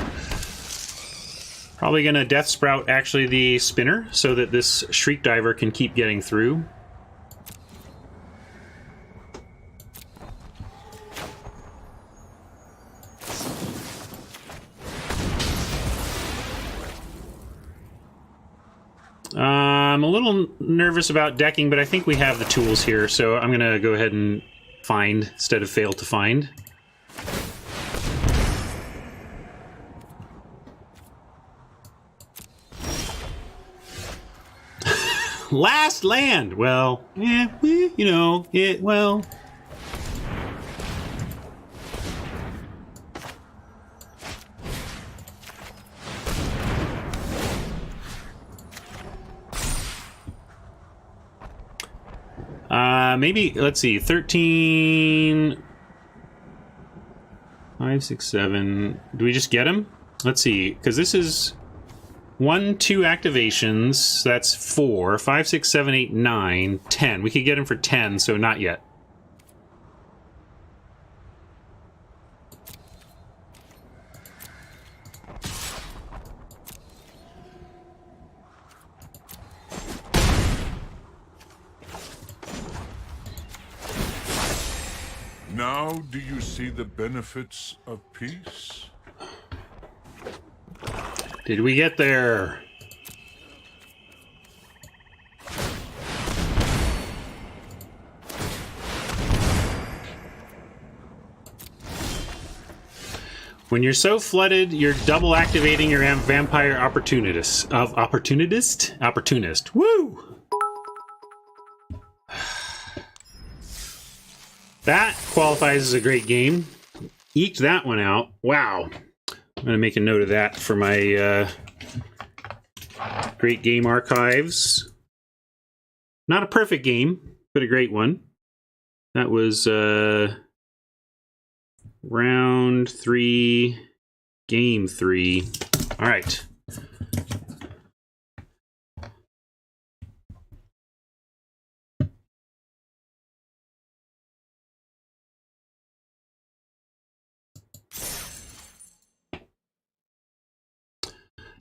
Probably gonna Death Sprout actually the spinner so that this Shriek Diver can keep getting through. I'm a little nervous about decking, but I think we have the tools here, so I'm gonna go ahead and find instead of fail to find. Last land! Well, yeah, you know, well... maybe, let's see, 13... 5, 6, 7... Do we just get him? Let's see, because this is... 1, 2 activations, that's 4, 5, 6, 7, 8, 9, 10. We could get him for 10, so not yet. Now do you see the benefits of peace? Did we get there? When you're so flooded, you're double activating your vampire opportunist. Opportunist. Woo! That qualifies as a great game. Eke that one out. Wow. I'm going to make a note of that for my great game archives. Not a perfect game, but a great one. That was round 3, game 3. All right.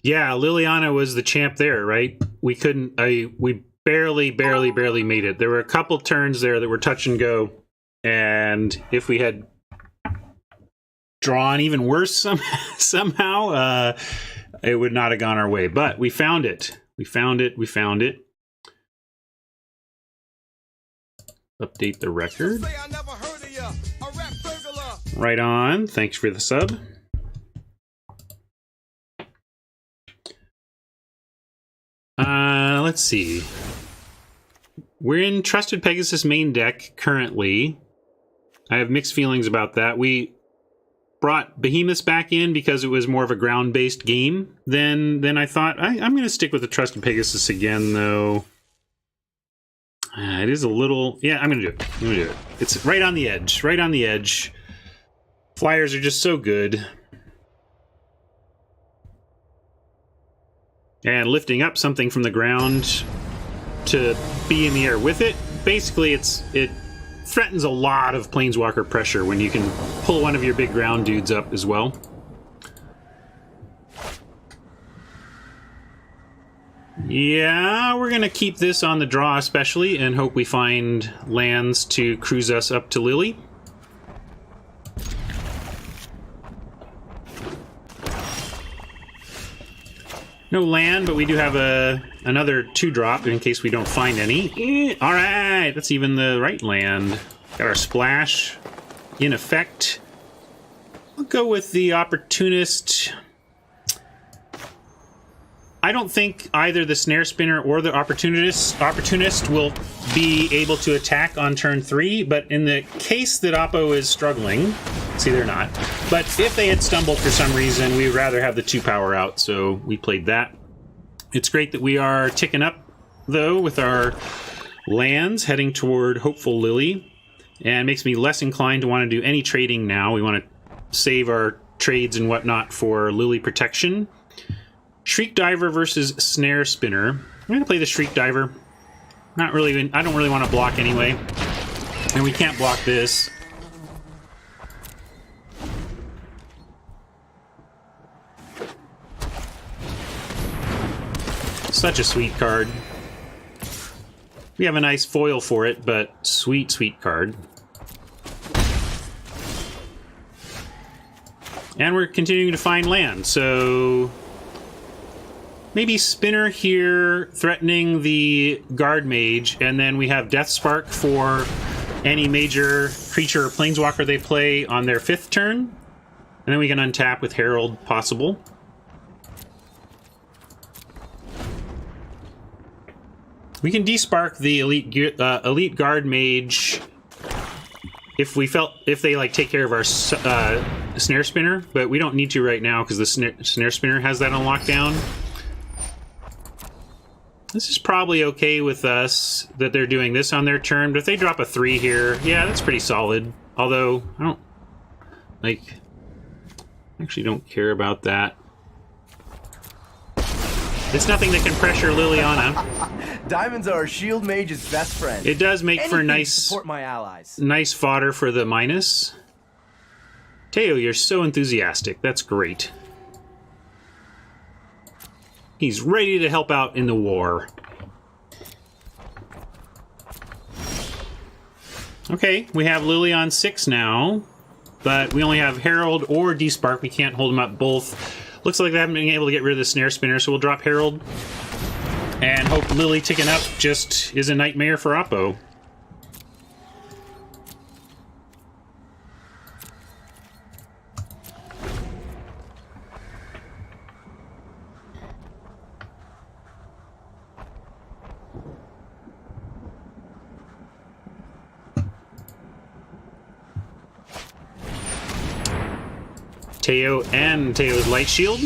Yeah, Liliana was the champ there, right? We couldn't. We barely made it. There were a couple turns there that were touch and go, and if we had drawn even worse somehow, it would not have gone our way. But we found it. We found it. Update the record. Right on. Thanks for the sub. Let's see. We're in Trusted Pegasus main deck currently. I have mixed feelings about that. We brought Behemoths back in because it was more of a ground-based game than I thought. I'm going to stick with the Trusted Pegasus again, though. It is a little... Yeah, I'm going to do it. It's right on the edge. Flyers are just so good. And lifting up something from the ground to be in the air with it, basically it threatens a lot of Planeswalker pressure when you can pull one of your big ground dudes up as well. Yeah, we're going to keep this on the draw especially and hope we find lands to cruise us up to Lili. No land, but we do have another 2-drop in case we don't find any. All right, that's even the right land. Got our splash in effect. I'll go with the Opportunist. I don't think either the Snare Spinner or the Opportunist will be able to attack on turn 3, but in the case that Oppo is struggling, see, they're not, but if they had stumbled for some reason, we'd rather have the 2 power out, so we played that. It's great that we are ticking up, though, with our lands heading toward Hopeful Lili, and makes me less inclined to want to do any trading now. We want to save our trades and whatnot for Lili protection. Shriek Diver versus Snare Spinner. I'm going to play the Shriek Diver. Not really. I don't really want to block anyway. And we can't block this. Such a sweet card. We have a nice foil for it, but sweet, sweet card. And we're continuing to find land, so... maybe Spinner here, threatening the Guard Mage, and then we have Death Spark for any major creature or Planeswalker they play on their 5th turn. And then we can untap with Herald, possible. We can despark the Elite Guard Mage if they like take care of our Snare Spinner, but we don't need to right now because the Snare Spinner has that on lockdown. This is probably okay with us that they're doing this on their turn, but if they drop a 3 here, yeah, that's pretty solid. Although, I don't, like, actually don't care about that. It's nothing that can pressure Liliana. Diamonds are a shield mage's best friend. It does make for nice, support my allies. Nice fodder for the minus. Teo, you're so enthusiastic. That's great. He's ready to help out in the war. Okay, we have Lili on 6 now, but we only have Herald or Despark. We can't hold them up both. Looks like they haven't been able to get rid of the snare spinner, so we'll drop Herald. And hope Lili ticking up just is a nightmare for Oppo. Teo and Teo's Light Shield.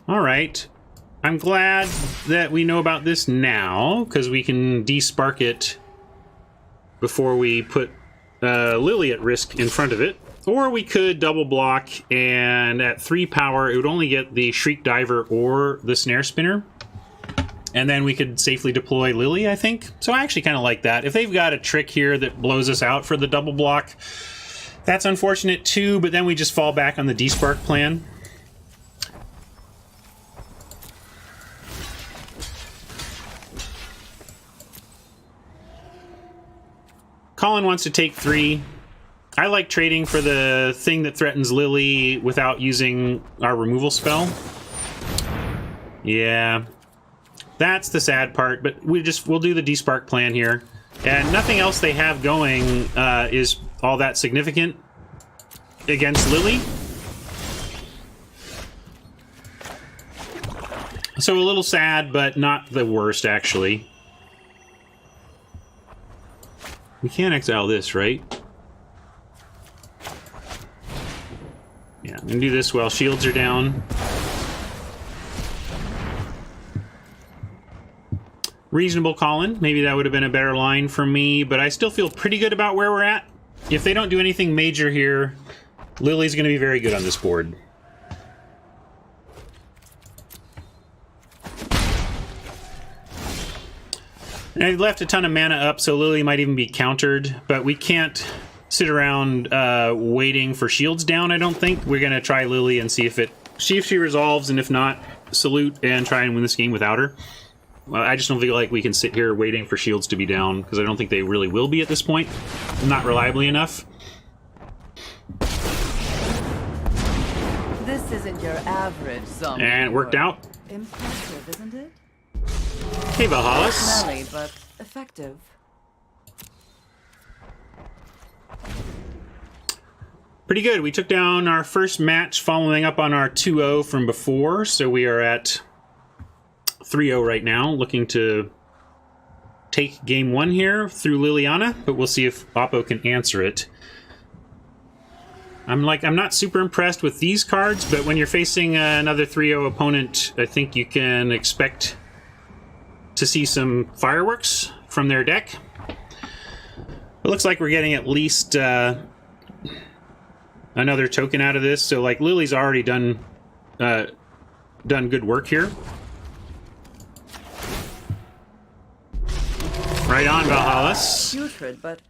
Alright. I'm glad that we know about this now, because we can de-spark it before we put Lili at risk in front of it. Or we could double block, and at 3 power, it would only get the Shriek Diver or the Snare Spinner. And then we could safely deploy Lili, I think. So I actually kind of like that. If they've got a trick here that blows us out for the double block, that's unfortunate too, but then we just fall back on the D-Spark plan. Colin wants to take 3. I like trading for the thing that threatens Lili without using our removal spell. Yeah. That's the sad part, but we'll do the D-Spark plan here. And nothing else they have going is all that significant against Lili. So a little sad, but not the worst, actually. We can't exile this, right? Yeah, I'm gonna do this while shields are down. Reasonable, Colin. Maybe that would have been a better line for me, but I still feel pretty good about where we're at. If they don't do anything major here, Lili's going to be very good on this board. And I left a ton of mana up, so Lili might even be countered, but we can't sit around waiting for shields down, I don't think. We're going to try Lili and see if she resolves, and if not, salute and try and win this game without her. I just don't feel like we can sit here waiting for shields to be down, because I don't think they really will be at this point. Not reliably enough. This isn't your average zombie. And it worked out. Impressive, isn't it? Hey, Valhalis. Smelly, but effective. Pretty good. We took down our first match following up on our 2-0 from before, so we are at 3-0 right now, looking to take game 1 here through Liliana, but we'll see if Oppo can answer it. I'm not super impressed with these cards, but when you're facing another 3-0 opponent, I think you can expect to see some fireworks from their deck. It looks like we're getting at least another token out of this, so like Lili's already done good work here. Right on, Valhalis. Putrid, but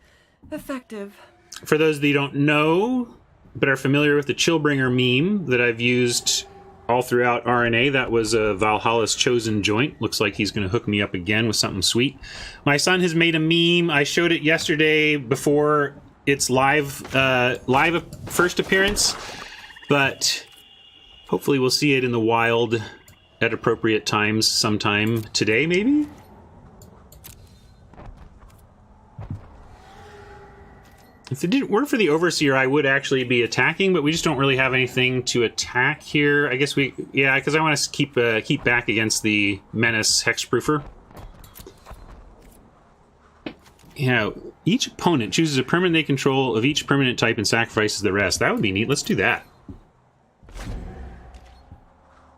effective. For those that don't know, but are familiar with the Chillbringer meme that I've used all throughout RNA, that was a Valhalla's chosen joint. Looks like he's going to hook me up again with something sweet. My son has made a meme. I showed it yesterday before its live first appearance, but hopefully we'll see it in the wild at appropriate times sometime today, maybe? If it didn't work for the Overseer, I would actually be attacking, but we just don't really have anything to attack here. I guess yeah, because I want to keep back against the Menace Hexproofer. Yeah, each opponent chooses a permanent they control of each permanent type and sacrifices the rest. That would be neat. Let's do that.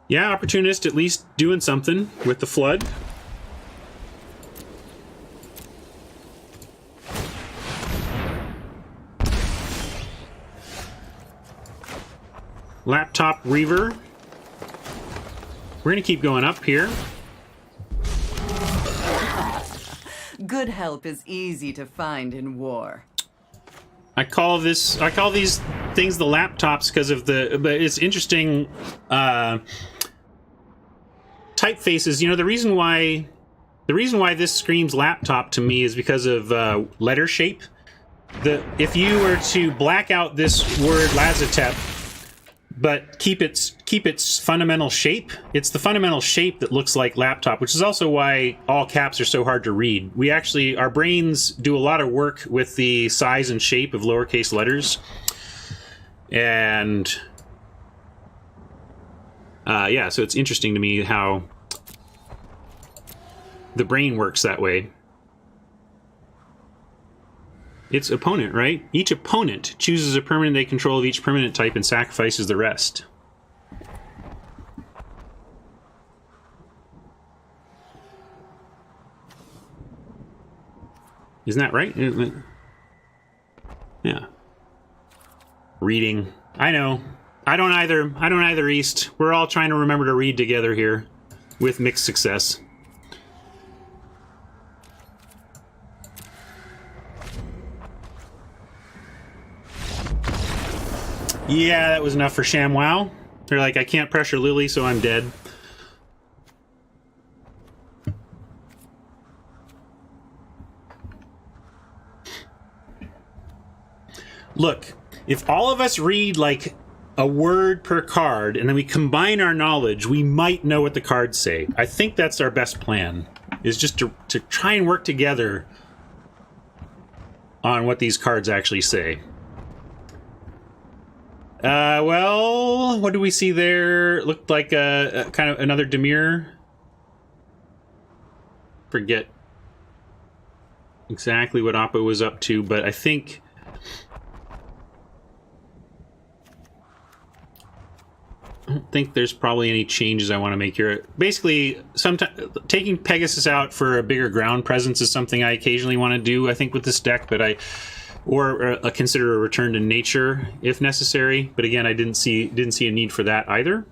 Yeah, Opportunist at least doing something with the Flood. Laptop Reaver. We're going to keep going up here. Good help is easy to find in war. I call these things the laptops because of but it's interesting typefaces. You know, the reason why this screams laptop to me is because of letter shape. if you were to black out this word Lazatep, but keep its fundamental shape, it's the fundamental shape that looks like laptop, which is also why all caps are so hard to read. Our brains do a lot of work with the size and shape of lowercase letters. And yeah, so it's interesting to me how the brain works that way. Its opponent, right? Each opponent chooses a permanent they control of each permanent type and sacrifices the rest. Isn't that right? Yeah. Reading. I know. I don't either, East. We're all trying to remember to read together here with mixed success. Yeah, that was enough for ShamWow. They're like, I can't pressure Lili, so I'm dead. Look, if all of us read like a word per card and then we combine our knowledge, we might know what the cards say. I think that's our best plan, is just to try and work together on what these cards actually say. Well, what do we see there? It looked like a kind of another Demir. Forget exactly what Oppo was up to, but I think I don't think there's probably any changes I want to make here. Basically, sometimes taking Pegasus out for a bigger ground presence is something I occasionally want to do, I think, with this deck, but consider a return to nature if necessary. But again, I didn't see a need for that either.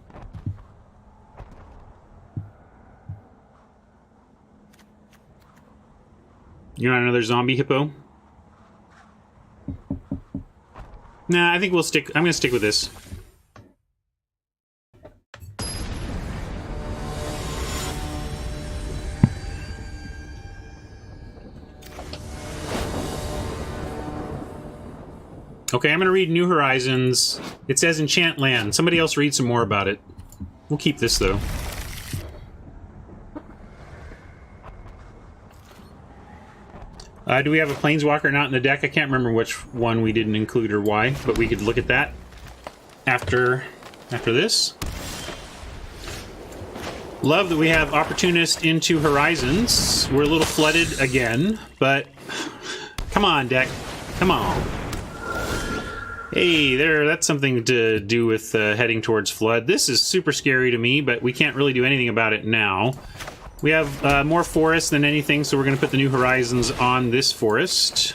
You want another zombie hippo? Nah, I think we'll stick. I'm gonna stick with this. Okay, I'm going to read New Horizons. It says Enchant Land. Somebody else read some more about it. We'll keep this, though. Do we have a Planeswalker not in the deck? I can't remember which one we didn't include or why, but we could look at that after this. Love that we have Opportunist into Horizons. We're a little flooded again, but come on, deck. Come on. Hey, that's something to do with heading towards flood. This is super scary to me, but we can't really do anything about it now. We have more forest than anything, so we're going to put the New Horizons on this forest.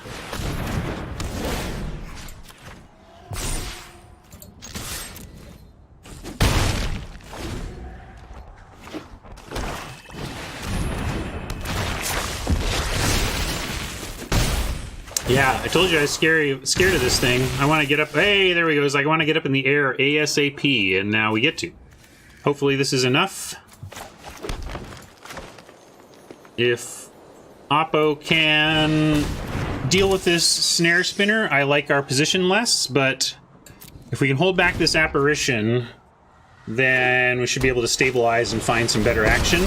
Yeah, I told you I was scared of this thing. I want to get up. Hey, there we go. It's like I want to get up in the air ASAP, and now we get to. Hopefully this is enough. If Oppo can deal with this snare spinner, I like our position less, but if we can hold back this apparition, then we should be able to stabilize and find some better action.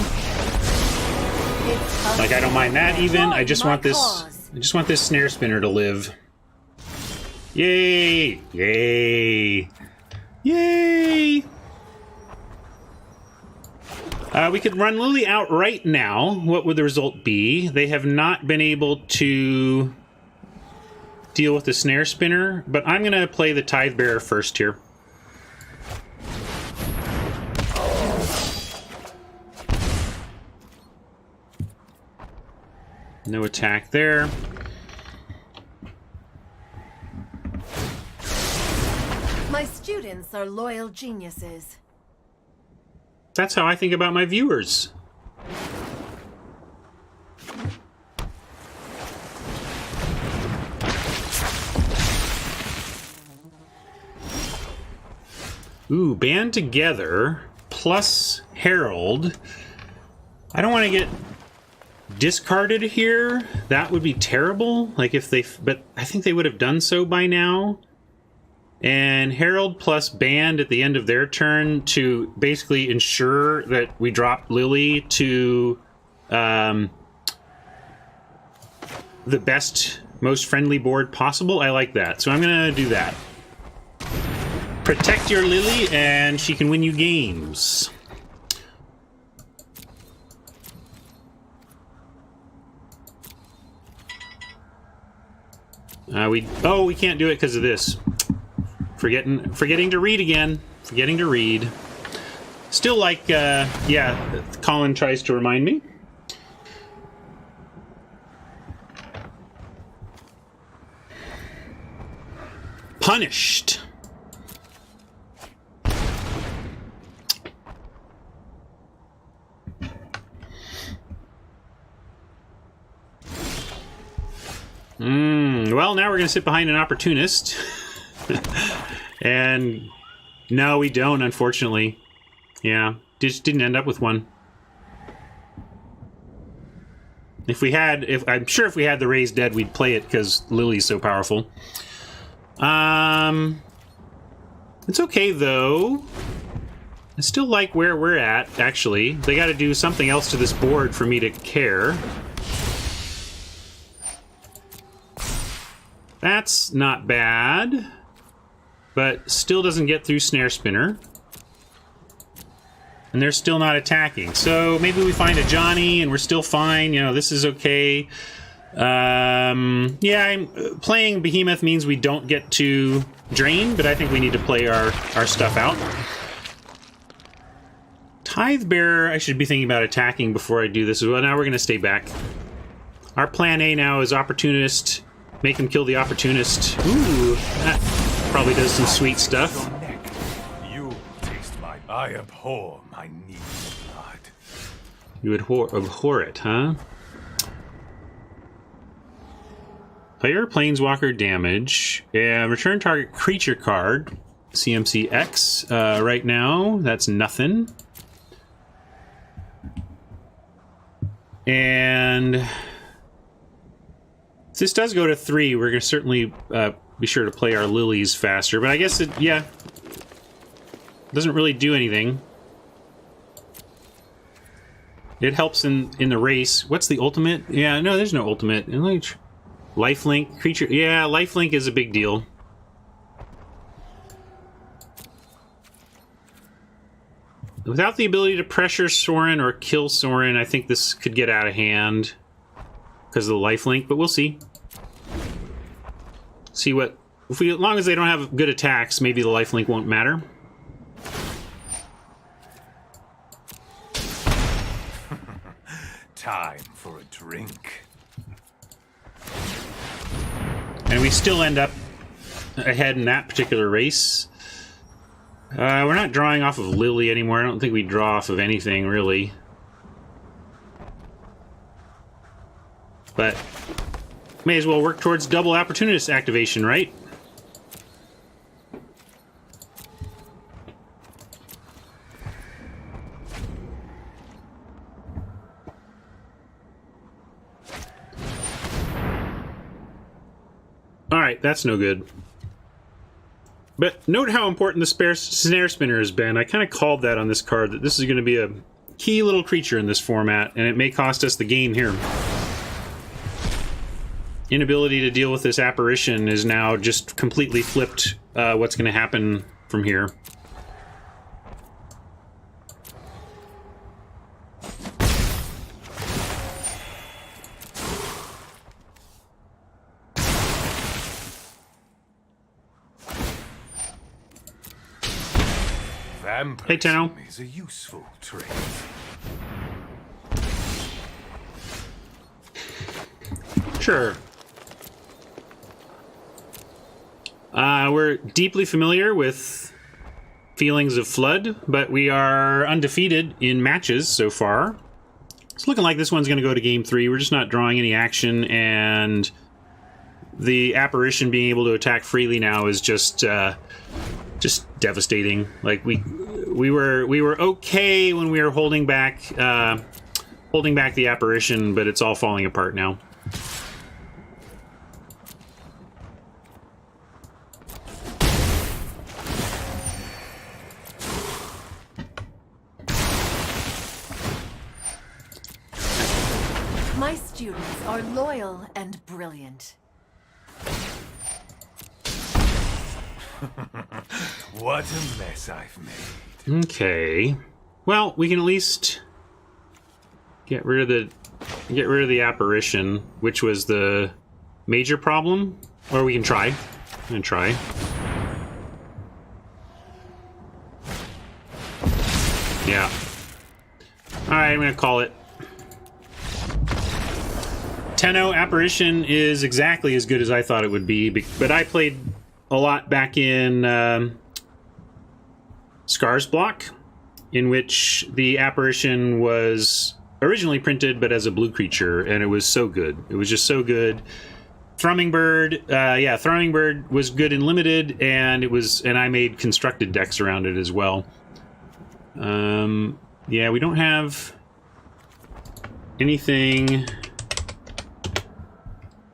Like, I don't mind that even. I just want this snare spinner to live. Yay! Yay! Yay! We could run Lili out right now. What would the result be? They have not been able to deal with the snare spinner, but I'm going to play the Tithe Bearer first here. No attack there. My students are loyal geniuses. That's how I think about my viewers. Ooh, Band Together plus Herald. I don't want to get discarded here, that would be terrible. Like if they, but I think they would have done so by now. And Herald plus Band at the end of their turn to basically ensure that we drop Lili to the best, most friendly board possible. I like that. So I'm going to do that. Protect your Lili and she can win you games. We can't do it because of this. Forgetting to read again. Forgetting to read. Still like, yeah, Colin tries to remind me. Punished. Well, now we're going to sit behind an opportunist. And no, we don't, unfortunately. Yeah, just didn't end up with one. I'm sure if we had the Raised Dead, we'd play it because Lili's so powerful. It's okay though. I still like where we're at, actually. They got to do something else to this board for me to care. That's not bad, but still doesn't get through Snare Spinner. And they're still not attacking. So maybe we find Ajani and we're still fine. You know, this is okay. Yeah, playing Behemoth means we don't get to drain, but I think we need to play our stuff out. Tithe Bearer, I should be thinking about attacking before I do this. Well, now we're going to stay back. Our plan A now is Opportunist. Make him kill the Opportunist. Ooh, that probably does some sweet stuff. You taste my... I abhor my need blood. You abhor it, huh? Player Planeswalker damage. And return target creature card. CMC X. Right now, that's nothing. And... if this does go to 3, we're going to certainly be sure to play our Lilies faster. But I guess it, yeah, doesn't really do anything. It helps in the race. What's the ultimate? Yeah, no, there's no ultimate. Lifelink, creature. Yeah, lifelink is a big deal. Without the ability to pressure Sorin or kill Sorin, I think this could get out of hand because of the lifelink, but we'll see. See what... as long as they don't have good attacks, maybe the lifelink won't matter. Time for a drink. And we still end up ahead in that particular race. We're not drawing off of Lili anymore. I don't think we draw off of anything, really. But may as well work towards double Opportunist activation, right? Alright, that's no good. But note how important the Snare Spinner has been. I kind of called that on this card, that this is going to be a key little creature in this format, and it may cost us the game here. Inability to deal with this apparition is now just completely flipped what's going to happen from here. Hey, Tenno. Is a useful trait. Sure. We're deeply familiar with Feelings of Flood, but we are undefeated in matches so far. It's looking like this one's going to go to Game 3. We're just not drawing any action, and the apparition being able to attack freely now is just devastating. Like we were okay when we were holding back holding back the apparition, but it's all falling apart now. My students are loyal and brilliant. What a mess I've made. Okay. Well, we can at least get rid of the apparition, which was the major problem. Or we can try. I'm gonna try. Yeah. Alright, I'm gonna call it. 10-0 apparition is exactly as good as I thought it would be, but I played a lot back in Scars block, in which the apparition was originally printed but as a blue creature, and it was so good. It was just so good. Thrumming Bird, yeah, Thrumming Bird was good in limited, and I made constructed decks around it as well. Yeah, we don't have anything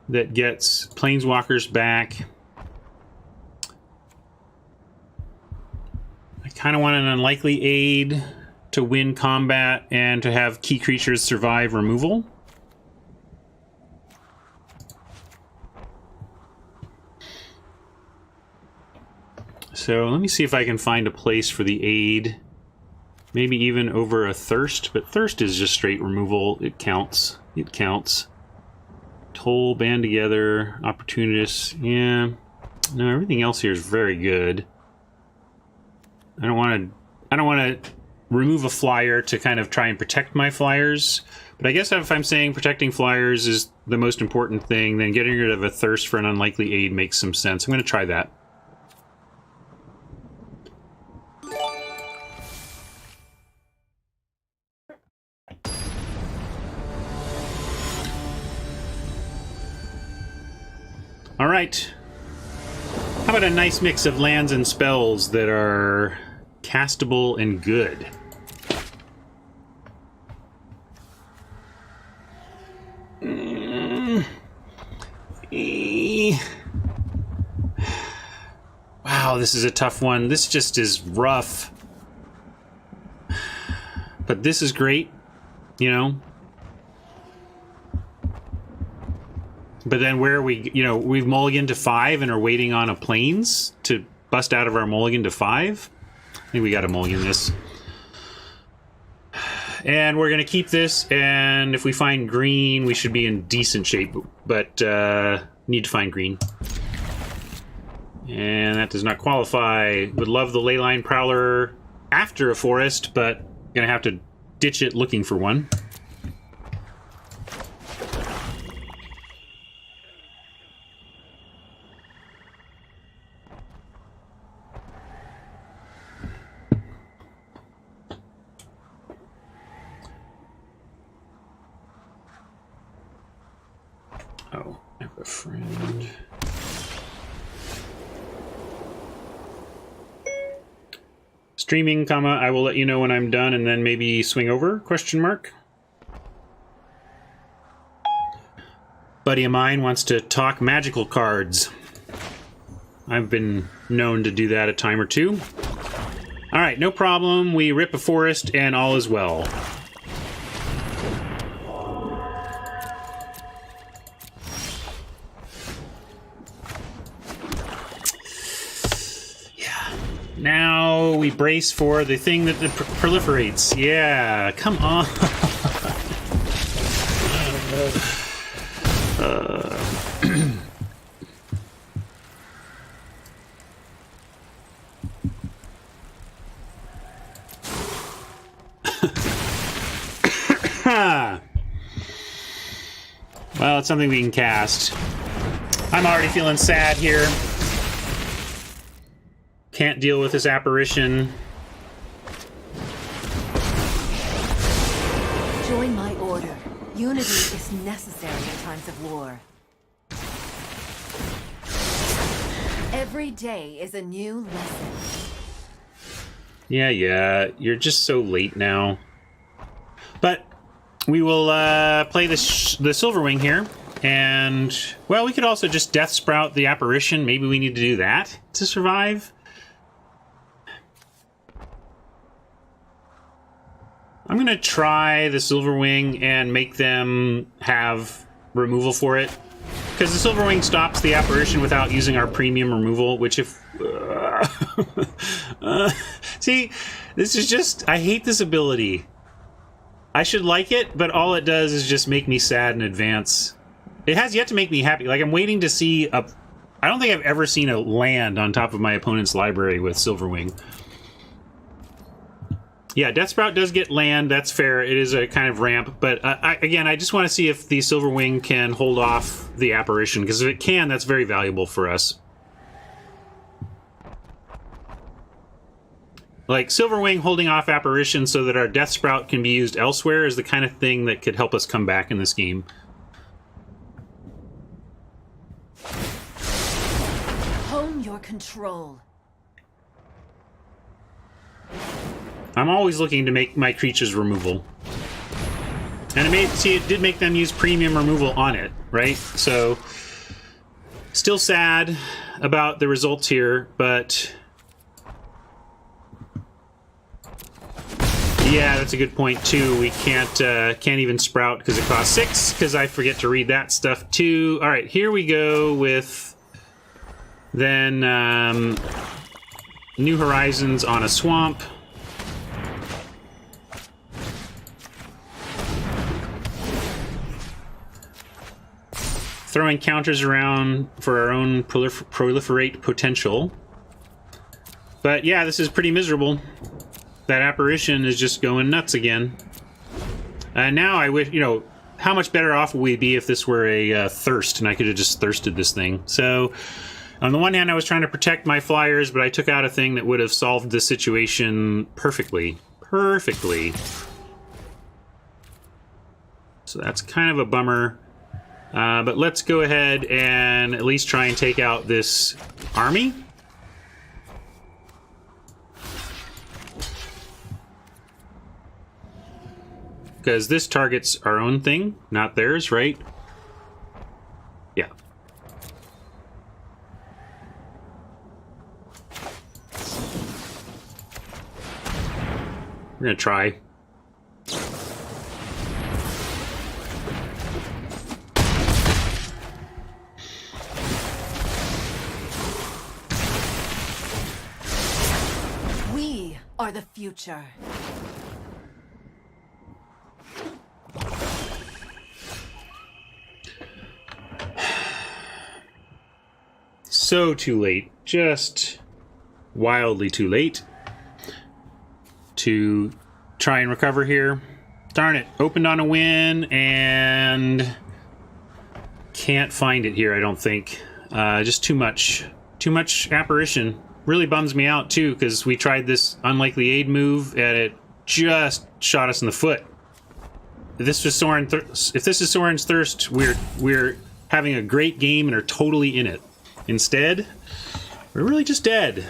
that gets Planeswalkers back. I kind of want an unlikely aid to win combat and to have key creatures survive removal. So let me see if I can find a place for the aid. Maybe even over a Thirst, but Thirst is just straight removal. It counts. It counts. Toll, Band Together, Opportunist. Yeah. No, everything else here is very good. I don't want to remove a flyer to kind of try and protect my flyers. But I guess if I'm saying protecting flyers is the most important thing, then getting rid of a Thirst for an unlikely aid makes some sense. I'm going to try that. All right. How about a nice mix of lands and spells that are castable and good? Wow, this is a tough one. This just is rough. But this is great, you know? But then where are we, you know, we've mulliganed to 5 and are waiting on a plains to bust out of our mulligan to 5. I think we got to mulligan this. And we're going to keep this, and if we find green, we should be in decent shape, but need to find green. And that does not qualify. Would love the Leyline Prowler after a forest, but going to have to ditch it looking for one. Oh, I have a friend. Streaming, comma, I will let you know when I'm done and then maybe swing over, question mark. Buddy of mine wants to talk magical cards. I've been known to do that a time or two. All right, no problem. We rip a forest and all is well. Now we brace for the thing that proliferates. Yeah, come on. Well, it's something we can cast. I'm already feeling sad here. Can't deal with this apparition. Join my order. Unity is necessary in times of war. Every day is a new lesson. Yeah, you're just so late now. But we will play the Silverwing here. And, well, we could also just Death Sprout the Apparition. Maybe we need to do that to survive. I'm going to try the Silverwing and make them have removal for it. Because the Silverwing stops the Apparition without using our premium removal, which if... see, this is just... I hate this ability. I should like it, but all it does is just make me sad in advance. It has yet to make me happy. Like, I'm waiting to see a... I don't think I've ever seen a land on top of my opponent's library with Silverwing. Yeah, Death Sprout does get land. That's fair. It is a kind of ramp. But, again, I just want to see if the Silverwing can hold off the Apparition. Because if it can, that's very valuable for us. Like, Silverwing holding off Apparition so that our Death Sprout can be used elsewhere is the kind of thing that could help us come back in this game. Hone your control. I'm always looking to make my creatures removal. And it did make them use premium removal on it, right? So, still sad about the results here, but... yeah, that's a good point, too. We can't even Sprout because it costs 6, because I forget to read that stuff, too. Alright, here we go with... then, New Horizons on a Swamp. Throwing counters around for our own proliferate potential. But yeah, this is pretty miserable. That Apparition is just going nuts again. And now I wish, you know, how much better off would we be if this were a Thirst and I could have just thirsted this thing. So, on the one hand, I was trying to protect my flyers, but I took out a thing that would have solved the situation perfectly. Perfectly. So that's kind of a bummer. But let's go ahead and at least try and take out this army. Because this targets our own thing, not theirs, right? Yeah. We're gonna try. We are the future. So too late. Just wildly too late to try and recover here. Darn it. Opened on a win and can't find it here, I don't think. Just too much. Too much Apparition. Really bums me out, too, because we tried this Unlikely Aid move, and it just shot us in the foot. If this is Soren's Thirst, we're having a great game and are totally in it. Instead, we're really just dead.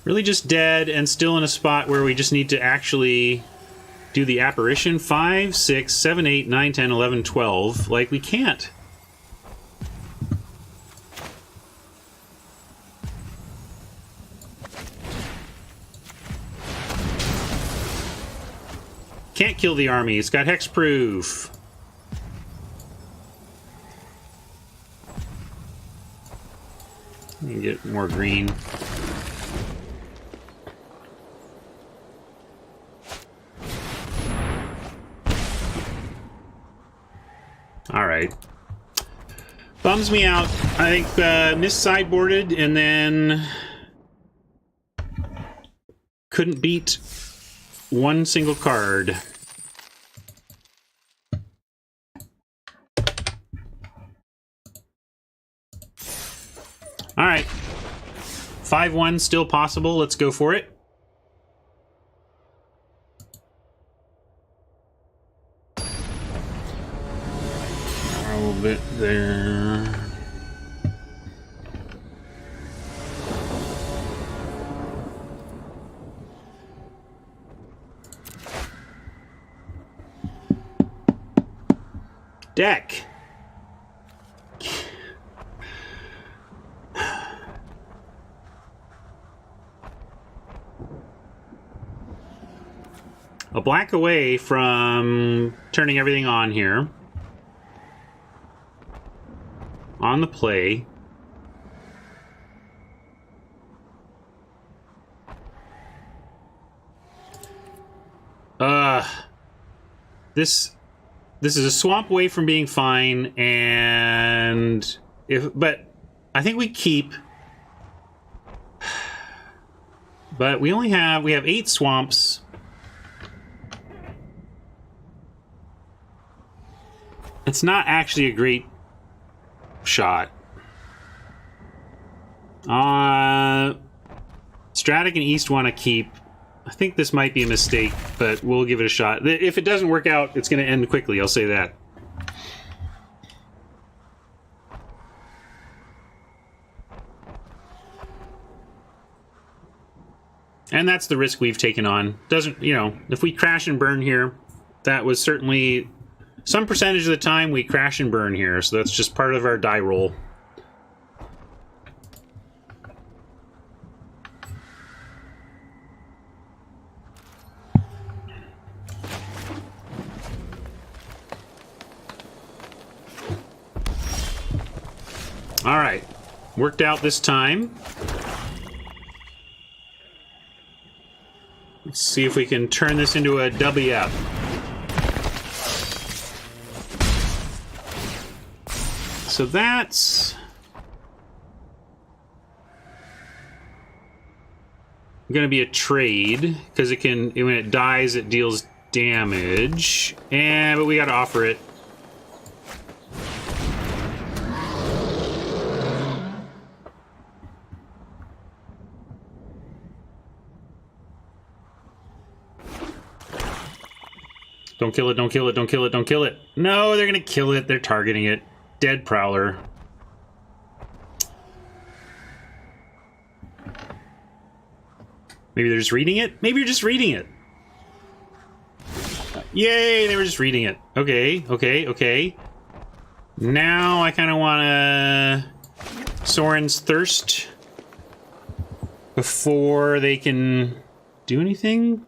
Really just dead and still in a spot where we just need to actually do the Apparition. 5, 6, 7, 8, 9, 10, 11, 12. Like, we can't. Can't kill the army. It's got hexproof. Let me get more green. All right. Bums me out. I think mis-sideboarded and then couldn't beat one single card. All right. 5-1 still possible. Let's go for it. A little bit there. Deck. A black away from turning everything on here. On the play. This is a swamp away from being fine, and but I think we keep. But we have 8 swamps. It's not actually a great shot. Stratic and East want to keep. I think this might be a mistake, but we'll give it a shot. If it doesn't work out, it's going to end quickly, I'll say that. And that's the risk we've taken on. Doesn't, you know, if we crash and burn here, that was certainly some percentage of the time we crash and burn here, so that's just part of our die roll. All right, worked out this time. Let's see if we can turn this into a WF. So that's going to be a trade because it can, when it dies, it deals damage. But we got to offer it. Don't kill it, don't kill it, don't kill it, don't kill it. No, they're gonna kill it. They're targeting it. Dead Prowler. Maybe they're just reading it? Maybe you're just reading it. Yay, they were just reading it. Okay, okay, okay. Now I kind of want to Soren's Thirst before they can do anything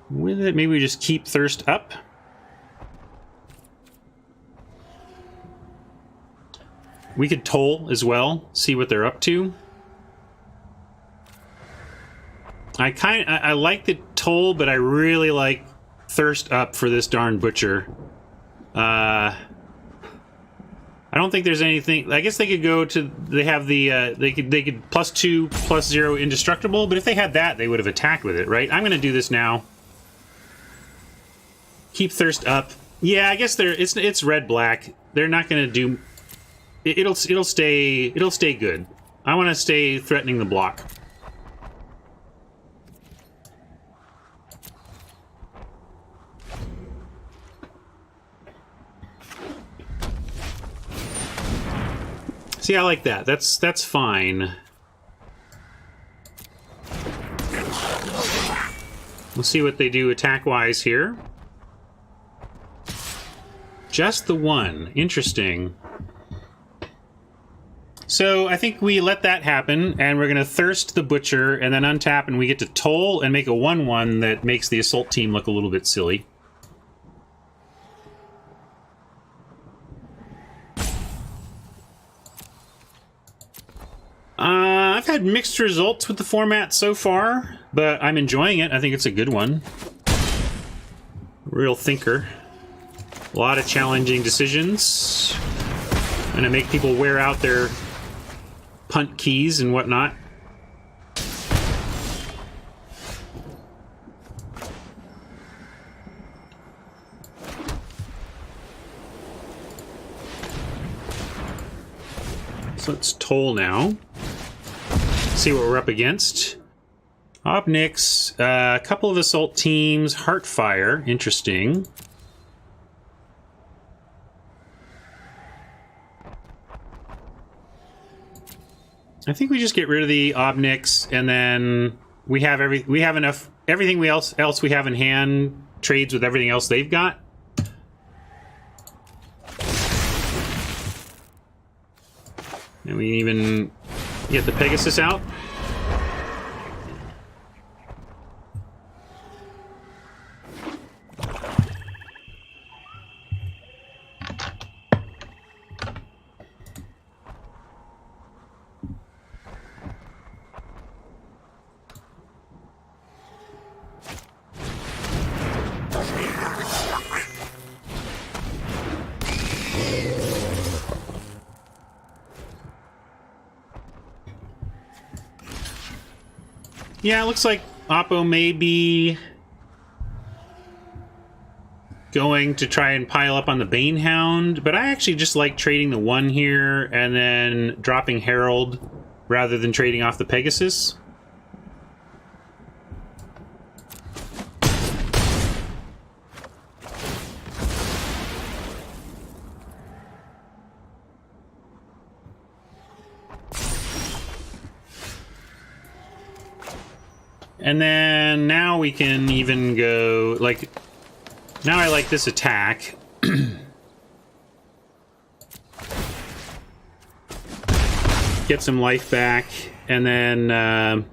with it. Maybe we just keep Thirst up. We could Toll as well, see what they're up to. I like the Toll, but I really like Thirst up for this darn Butcher. I don't think there's anything. I guess they could go to. They have the. They could +2, +0 indestructible. But if they had that, they would have attacked with it, right? I'm going to do this now. Keep Thirst up. Yeah, I guess they're. It's red black. They're not going to do. It'll stay good. I want to stay threatening the block. See, I like that. That's fine. We'll see what they do attack-wise here. Just the one. Interesting. So I think we let that happen, and we're going to Thirst the Butcher, and then untap, and we get to Toll and make a 1/1 that makes the Assault team look a little bit silly. I've had mixed results with the format so far, but I'm enjoying it. I think it's a good one. Real thinker. A lot of challenging decisions. Gonna make people wear out their punt keys and whatnot. So let's Toll now. See what we're up against. Obnix, a couple of Assault teams, Heartfire, interesting. I think we just get rid of the Obnix, and then we have enough. Everything else we have in hand trades with everything else they've got. And we even get the Pegasus out. Yeah, it looks like Oppo may be going to try and pile up on the Banehound, but I actually just like trading the 1 here and then dropping Herald rather than trading off the Pegasus. And then now we can even go, like, now I like this attack. Get some life back. And then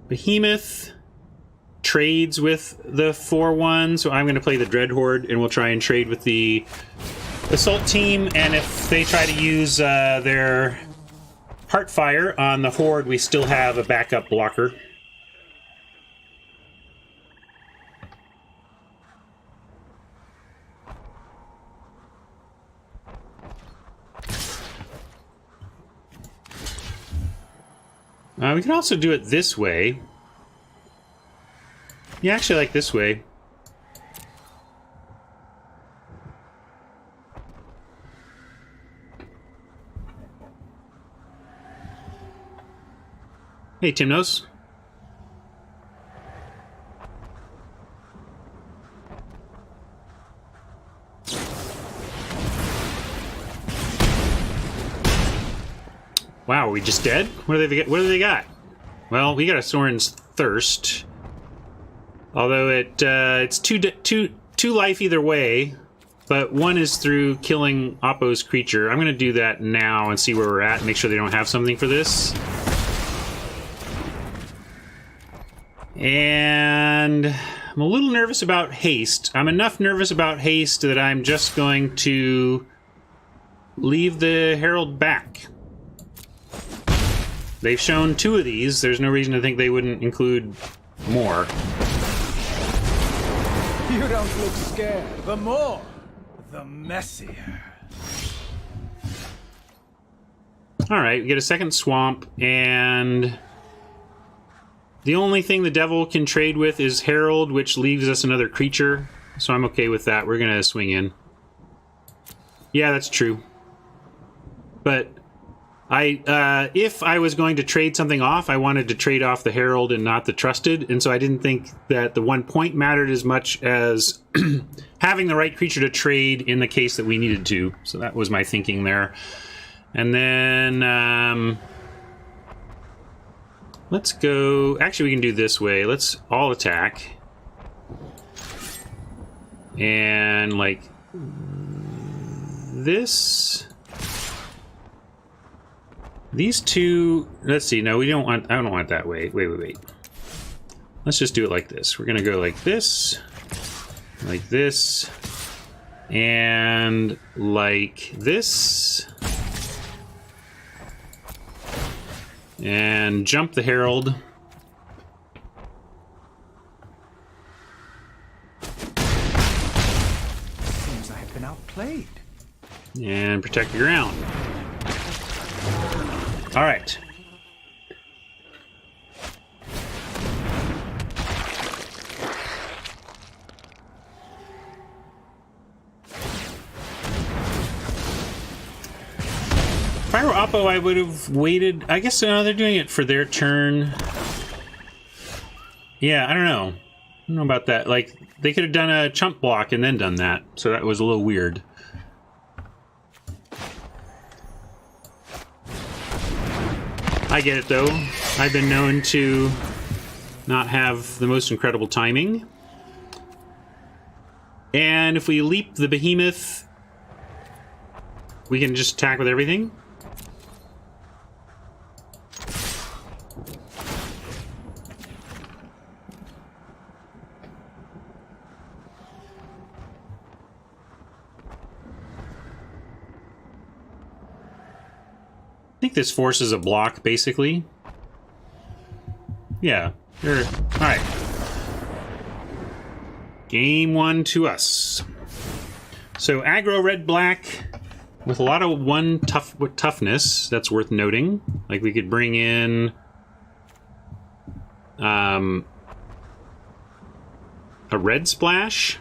Behemoth trades with the 4/1, so I'm going to play the Dread Horde, and we'll try and trade with the Assault team. And if they try to use their Heartfire on the Horde, we still have a backup blocker. We can also do it this way. Yeah, actually, I like this way. Hey, Timnos. Wow, are we just dead? What do they got? Well, we got a Soren's Thirst. Although it's two life either way, but 1 is through killing Oppo's creature. I'm going to do that now and see where we're at and make sure they don't have something for this. And I'm a little nervous about haste. I'm enough nervous about haste that I'm just going to leave the Herald back. They've shown 2 of these. There's no reason to think they wouldn't include more. You don't look scared. The more, the messier. Alright, we get a second swamp, and the only thing the devil can trade with is Herald, which leaves us another creature, so I'm okay with that. We're gonna swing in. Yeah, that's true. But if I was going to trade something off, I wanted to trade off the Herald and not the Trusted, and so I didn't think that the 1 point mattered as much as having the right creature to trade in the case that we needed to. So that was my thinking there. And then let's go... Actually, we can do this way. Let's all attack. And, like, this... These 2... Let's see. No, we don't want... I don't want it that way. Wait. Let's just do it like this. We're going to go like this, and like this. And jump the Herald. Seems I have been outplayed. And protect the ground. All right. If I were Oppo, I would have waited. I guess now they're doing it for their turn. Yeah, I don't know. I don't know about that. Like, they could have done a chump block and then done that. So that was a little weird. I get it, though. I've been known to not have the most incredible timing. And if we leap the Behemoth, we can just attack with everything. think this forces a block, basically. Yeah. All right. Game 1 to us. So aggro red-black with a lot of toughness. That's worth noting. Like we could bring in a red splash.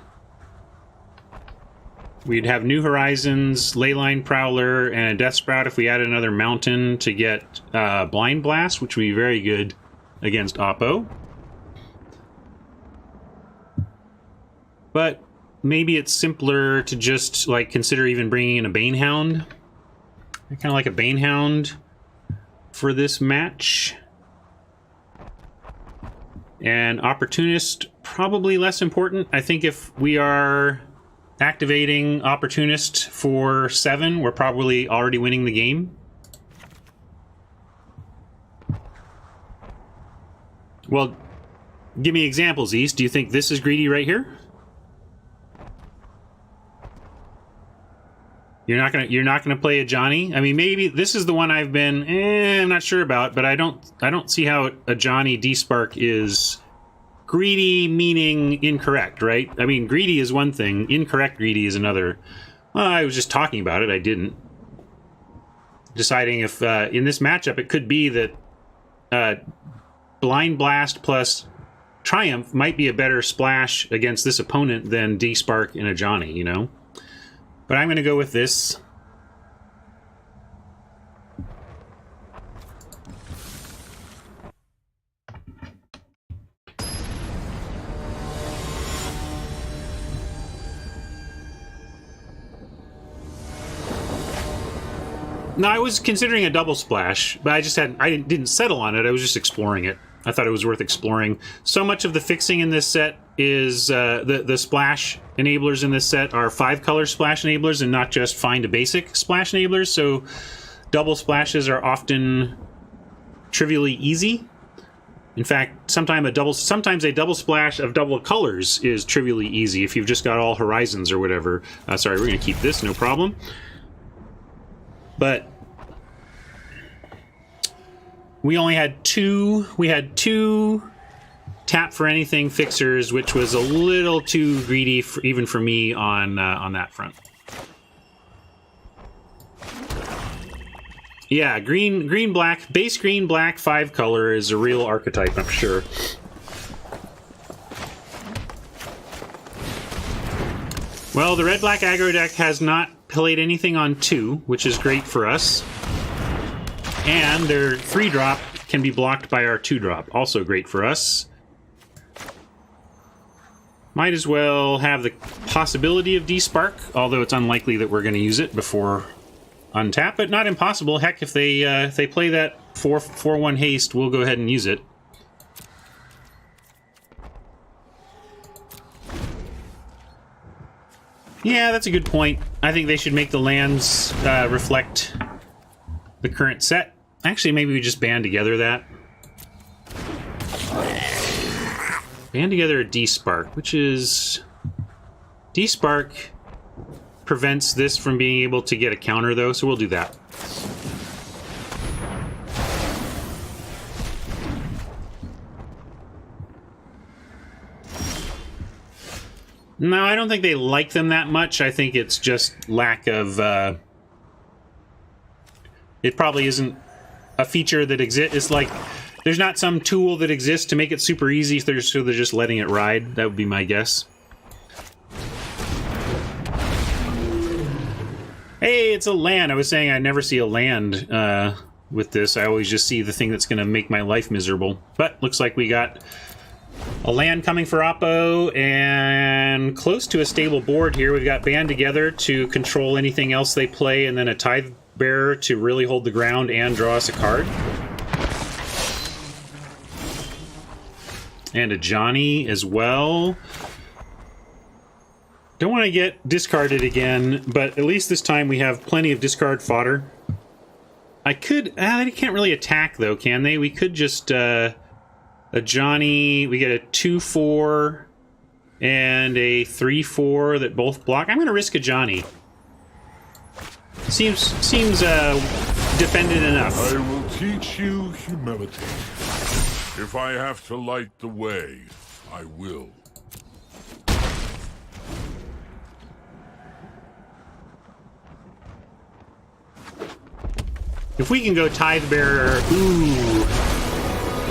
We'd have New Horizons, Leyline Prowler, and a Death Sprout if we added another mountain to get Blind Blast, which would be very good against Oppo. But maybe it's simpler to just like consider even bringing in a Banehound. I kind of like a Banehound for this match. And Opportunist, probably less important. I think if we are activating Opportunist for 7, we're probably already winning the game. Well, give me examples, East. Do you think this is greedy right here? You're not gonna play Ajani? I mean, maybe this is the one I've been I'm not sure about, but I don't see how Ajani D-Spark is greedy, meaning incorrect, right? I mean, greedy is one thing, incorrect greedy is another. Well, I was just talking about it, I didn't. Deciding if in this matchup it could be that Blind Blast plus Triumph might be a better splash against this opponent than D-Spark and Ajani, you know? But I'm going to go with this. Now, I was considering a double splash, but I didn't settle on it. I was just exploring it. I thought it was worth exploring. So much of the fixing in this set is the splash enablers in this set are 5-color splash enablers and not just find a basic splash enablers. So double splashes are often trivially easy. In fact, sometimes a double splash of double colors is trivially easy if you've just got all horizons or whatever. Sorry, we're going to keep this, no problem. But we only had two tap for anything fixers, which was a little too greedy even for me on that front. Yeah, green black, base green black 5-color is a real archetype, I'm sure. Well, the red black aggro deck has not played anything on 2, which is great for us. And their 3-drop can be blocked by our 2-drop, also great for us. Might as well have the possibility of D-Spark, although it's unlikely that we're going to use it before untap, but not impossible. Heck, if they play that 4/1 haste, we'll go ahead and use it. Yeah, that's a good point. I think they should make the lands reflect the current set. Actually, maybe we just band together that. Band together a D-Spark, which is... D-Spark prevents this from being able to get a counter, though, so we'll do that. No, I don't think they like them that much. I think it's just lack of... it probably isn't a feature that exists. It's like there's not some tool that exists to make it super easy, so they're just letting it ride. That would be my guess. Hey, it's a land. I was saying I never see a land with this. I always just see the thing that's going to make my life miserable. But looks like we got a land coming for Oppo, and close to a stable board here. We've got Band Together to control anything else they play, and then a Tithe Bearer to really hold the ground and draw us a card. And a Ajani as well. Don't want to get discarded again, but at least this time we have plenty of discard fodder. I could... they can't really attack, though, can they? We could just... Ajani, we get a 2/4 and a 3/4 that both block. I'm going to risk Ajani. Seems defended enough. I will teach you humility. If I have to light the way, I will. If we can go Tithe Bearer, ooh.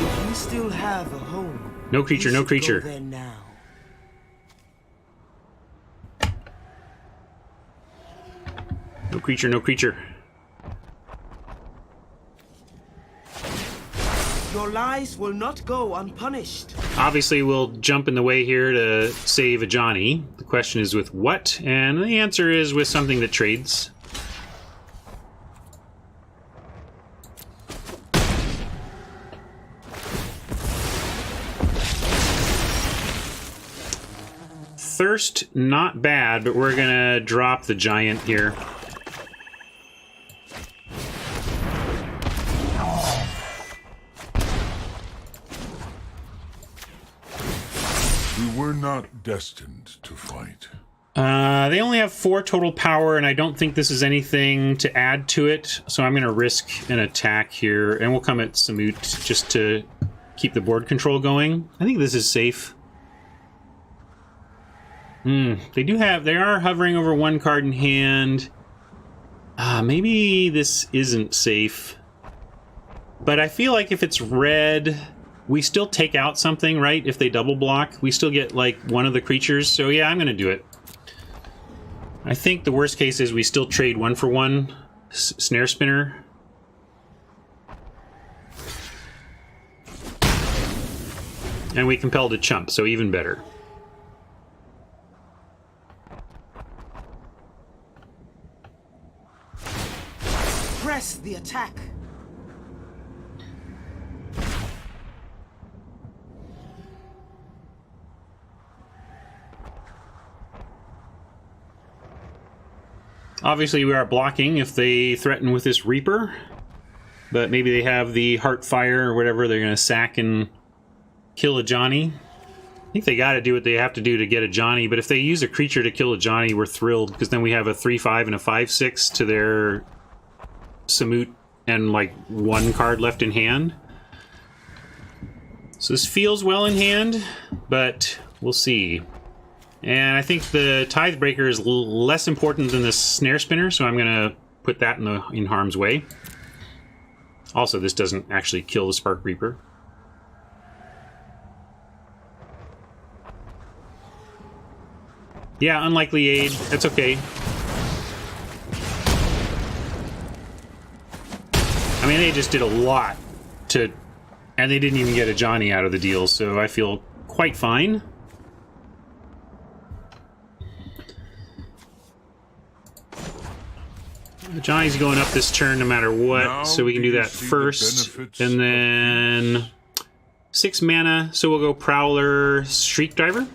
If you still have a home, No creature, you no should creature. Go there now. No creature, no creature. Your lies will not go unpunished. Obviously, we'll jump in the way here to save Ajani. The question is with what? And the answer is with something that trades. Thirst, not bad, but we're gonna drop the giant here. We were not destined to fight. They only have 4 total power, and I don't think this is anything to add to it, so I'm gonna risk an attack here, and we'll come at Samut just to keep the board control going. I think this is safe. They are hovering over 1 card in hand. Maybe this isn't safe. But I feel like if it's red, we still take out something, right? If they double block, we still get like one of the creatures. So yeah, I'm gonna do it. I think the worst case is we still trade 1 for 1 snare spinner. And we compel to chump, so even better. Press the attack. Obviously, we are blocking if they threaten with this Reaper. But maybe they have the Heartfire or whatever. They're going to sack and kill Ajani. I think they got to do what they have to do to get Ajani. But if they use a creature to kill Ajani, we're thrilled. Because then we have a 3/5 and a 5/6 to their Samut and like 1 card left in hand. So this feels well in hand, but we'll see. And I think the Tithebreaker is less important than the Snare Spinner, so I'm going to put that in harm's way. Also, this doesn't actually kill the Spark Reaper. Yeah, unlikely aid. That's okay. I mean, they just did a lot to... And they didn't even get Ajani out of the deal, so I feel quite fine. Ajani's going up this turn no matter what, Now so we can do that first. And then 6 mana, so we'll go Prowler, Streak Driver.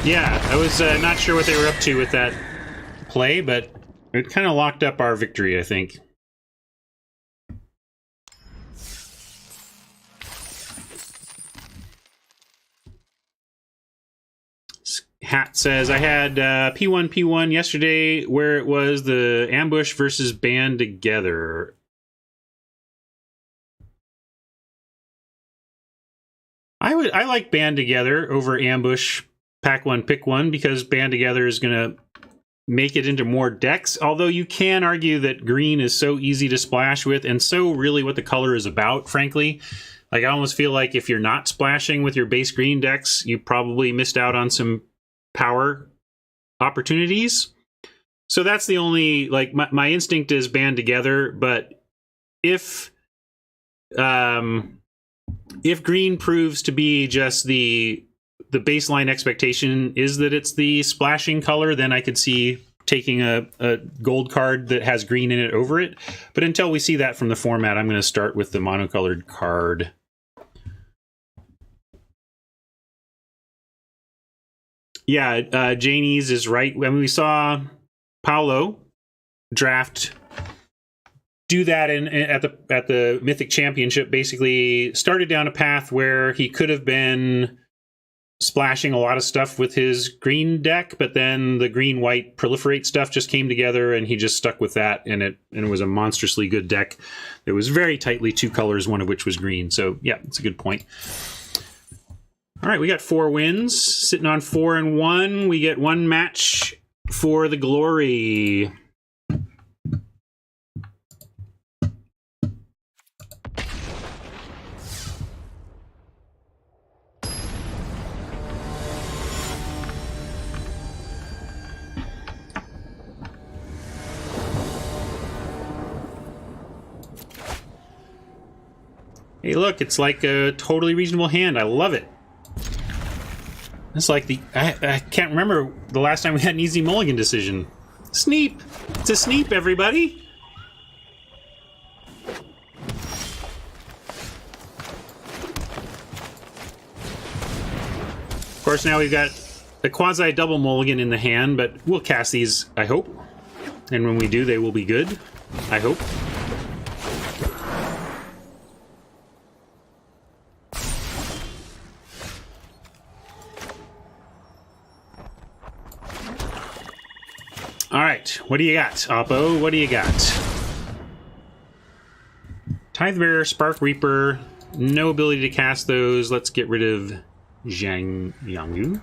Yeah, I was not sure what they were up to with that play, but it kind of locked up our victory, I think. Hat says, I had P1 yesterday where it was the ambush versus band together. I like band together over ambush pack 1 pick 1 because band together is going to make it into more decks, although you can argue that green is so easy to splash with and so really what the color is about, frankly. Like, I almost feel like if you're not splashing with your base green decks, you probably missed out on some power opportunities. So that's the only, like, my instinct is band together, but if green proves to be just the baseline expectation is that it's the splashing color, then I could see taking a gold card that has green in it over it. But until we see that from the format, I'm going to start with the monocolored card. Yeah, Janie's is right. I mean, we saw Paolo draft do that at the Mythic Championship. Basically, started down a path where he could have been splashing a lot of stuff with his green deck, but then the green-white proliferate stuff just came together, and he just stuck with that, and it was a monstrously good deck. It was very tightly 2 colors, one of which was green. So yeah, it's a good point. All right, we got 4 wins, sitting on 4-1. We get 1 match for the glory. Hey, look, it's like a totally reasonable hand. I love it. It's like I can't remember the last time we had an easy mulligan decision. Sneep! It's a sneep, everybody! Of course, now we've got a quasi-double mulligan in the hand, but we'll cast these, I hope. And when we do, they will be good. I hope. All right, what do you got, Oppo? What do you got? Tidebearer, Spark Reaper, no ability to cast those. Let's get rid of Zhang Yangyu.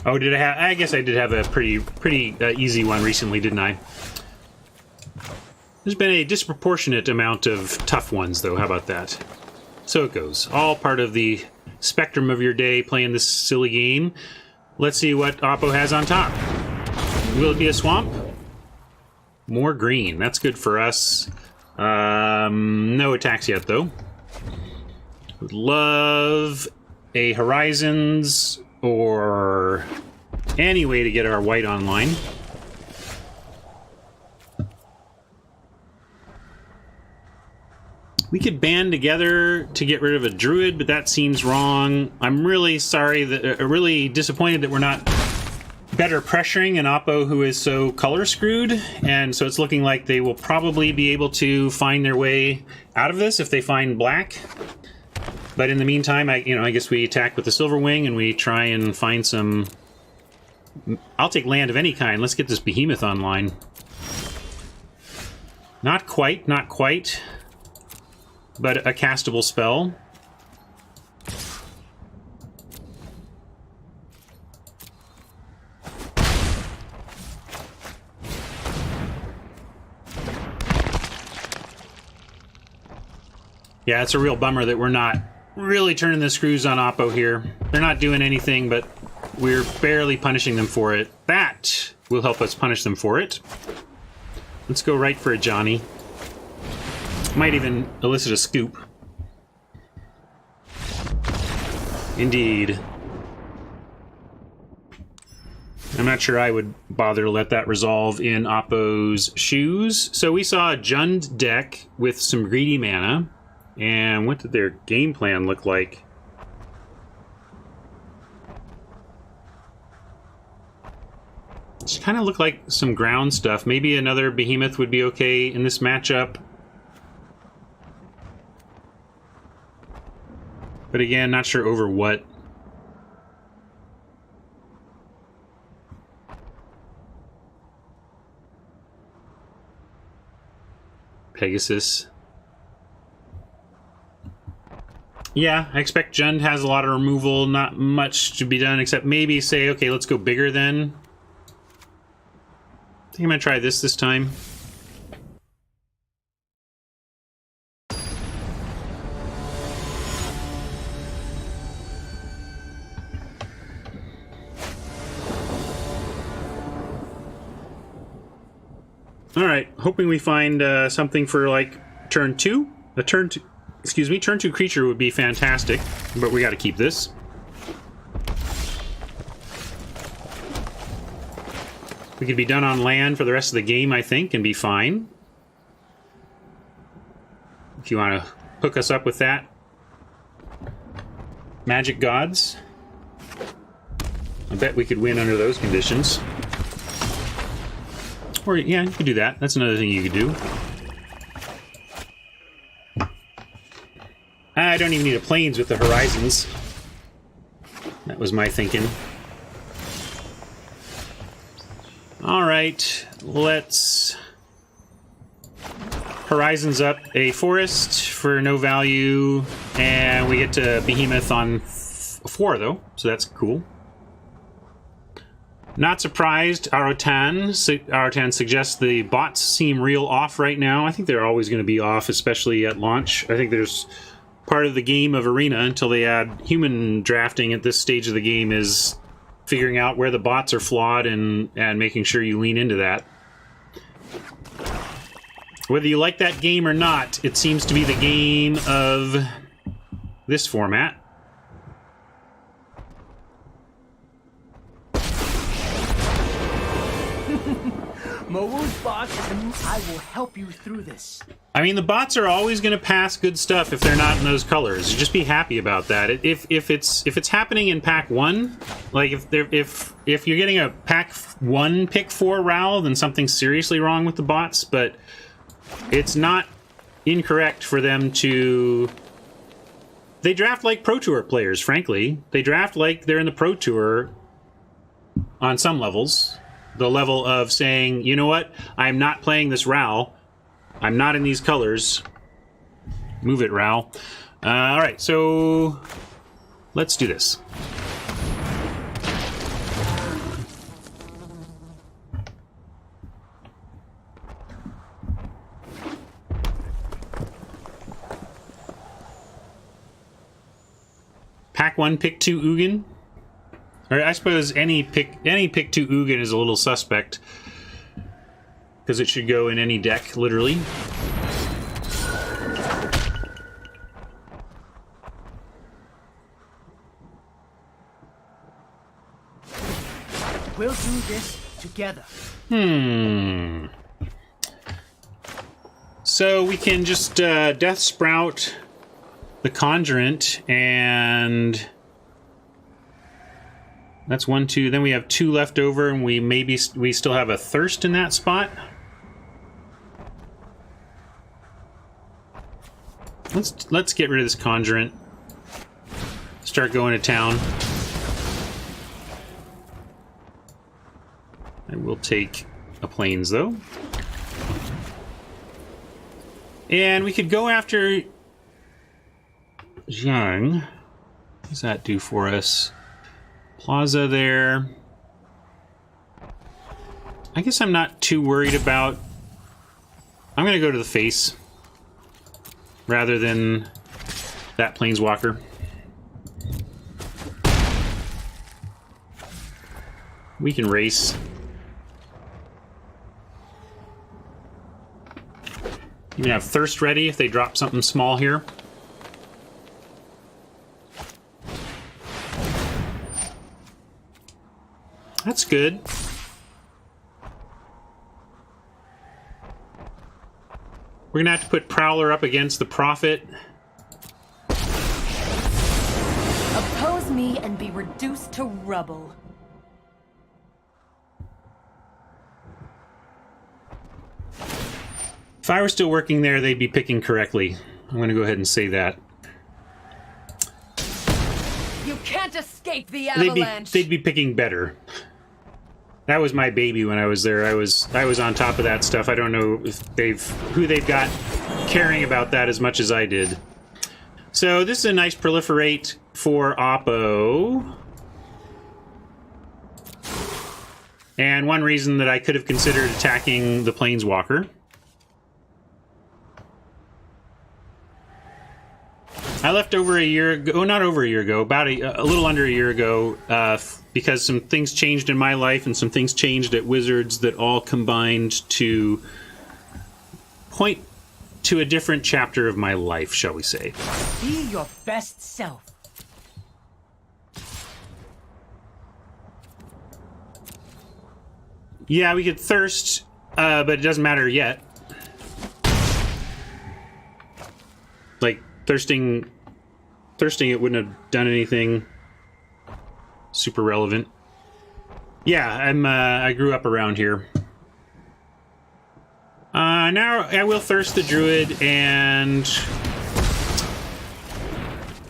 Oh, did I have? I guess I did have a pretty easy one recently, didn't I? There's been a disproportionate amount of tough ones, though. How about that? So it goes. All part of the spectrum of your day playing this silly game. Let's see what Oppo has on top. Will it be a swamp? More green. That's good for us. No attacks yet, though. Would love a Horizons or any way to get our white online. We could band together to get rid of a druid, but that seems wrong. I'm really sorry, really disappointed that we're not better pressuring an Oppo who is so color screwed, and so it's looking like they will probably be able to find their way out of this if they find black. But in the meantime, I guess we attack with the Silver Wing and we try and find some. I'll take land of any kind. Let's get this behemoth online. Not quite, not quite. But a castable spell. Yeah, it's a real bummer that we're not really turning the screws on Oppo here. They're not doing anything, but we're barely punishing them for it. That will help us punish them for it. Let's go right for Ajani. Might even elicit a scoop. Indeed. I'm not sure I would bother to let that resolve in Oppo's shoes. So we saw a Jund deck with some greedy mana. And what did their game plan look like? Just kind of looked like some ground stuff. Maybe another behemoth would be okay in this matchup. But again, not sure over what. Pegasus. Yeah, I expect Jund has a lot of removal, not much to be done, except maybe say, okay, let's go bigger then. I think I'm going to try this time. Alright, hoping we find something for, like, turn 2? Turn 2 creature would be fantastic, but we gotta keep this. We could be done on land for the rest of the game, I think, and be fine. If you want to hook us up with that. Magic Gods. I bet we could win under those conditions. Or, yeah, you could do that. That's another thing you could do. I don't even need a planes with the horizons. That was my thinking. Alright, let's... Horizons up a forest for no value, and we get to Behemoth on 4, though, so that's cool. Not surprised, Arotan suggests the bots seem real off right now. I think they're always going to be off, especially at launch. I think there's part of the game of Arena until they add human drafting at this stage of the game is figuring out where the bots are flawed and making sure you lean into that. Whether you like that game or not, it seems to be the game of this format. Mowu's bots, I will help you through this. I mean, the bots are always going to pass good stuff if they're not in those colors. Just be happy about that. If it's happening in pack 1, like if you're getting a pack 1 pick 4 Raoul, then something's seriously wrong with the bots. But it's not incorrect for them to. They draft like Pro Tour players. Frankly, they draft like they're in the Pro Tour on some levels. The level of saying, you know what, I'm not playing this Raoul. I'm not in these colors. Move it, Raoul. Alright, so let's do this. Pack 1, pick 2 Ugin. Or I suppose any pick 2 Ugin is a little suspect, because it should go in any deck, literally. We'll do this together. So we can just Death Sprout the Conjurant, and that's 1, 2. Then we have 2 left over, and we still have a Thirst in that spot. Let's get rid of this Conjurant. Start going to town. I will take a Plains, though. And we could go after Zhang. What does that do for us? Plaza there. I guess I'm not too worried about... I'm going to go to the face rather than that Planeswalker. We can race. You can have Thirst ready if they drop something small here. That's good. We're gonna have to put Prowler up against the Prophet. Oppose me and be reduced to rubble. If I were still working there, they'd be picking correctly. I'm gonna go ahead and say that. You can't escape the avalanche. They'd be picking better. That was my baby when I was there. I was on top of that stuff. I don't know if who they've got caring about that as much as I did. So this is a nice proliferate for Oppo. And one reason that I could have considered attacking the Planeswalker. I left over a year ago, oh, not over a year ago, about a little under a year ago, because some things changed in my life and some things changed at Wizards that all combined to point to a different chapter of my life, shall we say. Be your best self. Yeah, we could Thirst, but it doesn't matter yet. Like, thirsting it wouldn't have done anything super relevant. Yeah, I grew up around here. Now I will Thirst the Druid, and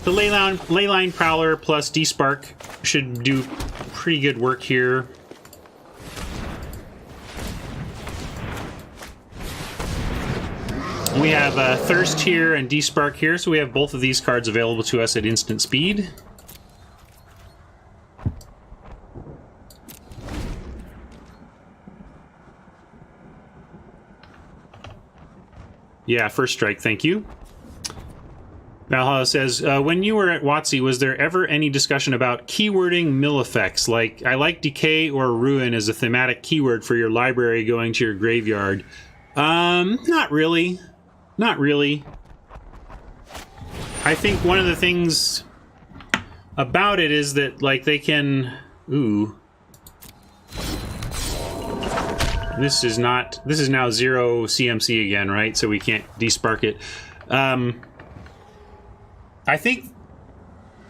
the Leyline Prowler plus D-Spark should do pretty good work here. We have Thirst here and D-Spark here, so we have both of these cards available to us at instant speed. Yeah, first strike, thank you. Valhalla says, when you were at WotC, was there ever any discussion about keywording mill effects? Like, I like Decay or Ruin as a thematic keyword for your library going to your graveyard. Not really. Not really. I think one of the things about it is that, like, they can... Ooh. This is now 0 CMC again, right? So we can't despark it. I think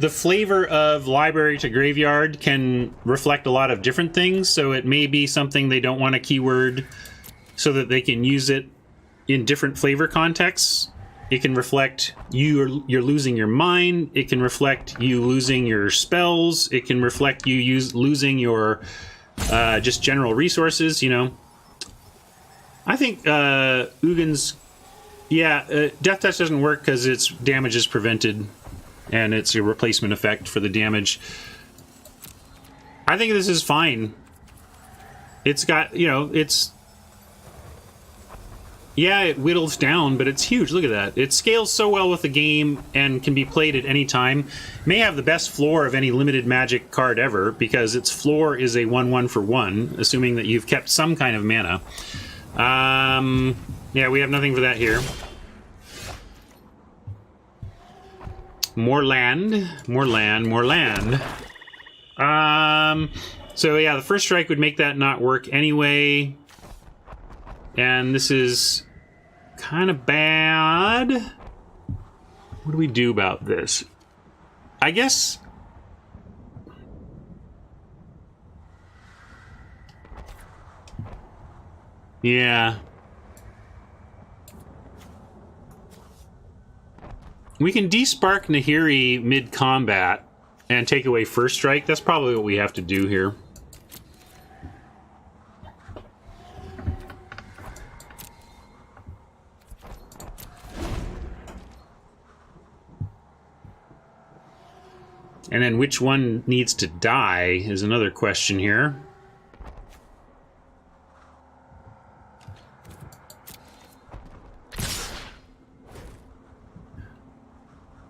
the flavor of library to graveyard can reflect a lot of different things, so it may be something they don't want to keyword so that they can use it in different flavor contexts. It can reflect you're losing your mind. It can reflect you losing your spells. It can reflect you losing your just general resources, you know. I think Ugin's... Yeah, Death Touch doesn't work because its damage is prevented, and it's a replacement effect for the damage. I think this is fine. It's got, you know, it's... Yeah, it whittles down, but it's huge. Look at that. It scales so well with the game and can be played at any time. It may have the best floor of any limited Magic card ever, because its floor is a 1/1 for 1, assuming that you've kept some kind of mana. Yeah, we have nothing for that here. More land, more land, more land. So yeah, the first strike would make that not work anyway. And this is kind of bad. What do we do about this? I guess... Yeah. We can despark Nahiri mid-combat and take away first strike. That's probably what we have to do here. And then which one needs to die is another question here.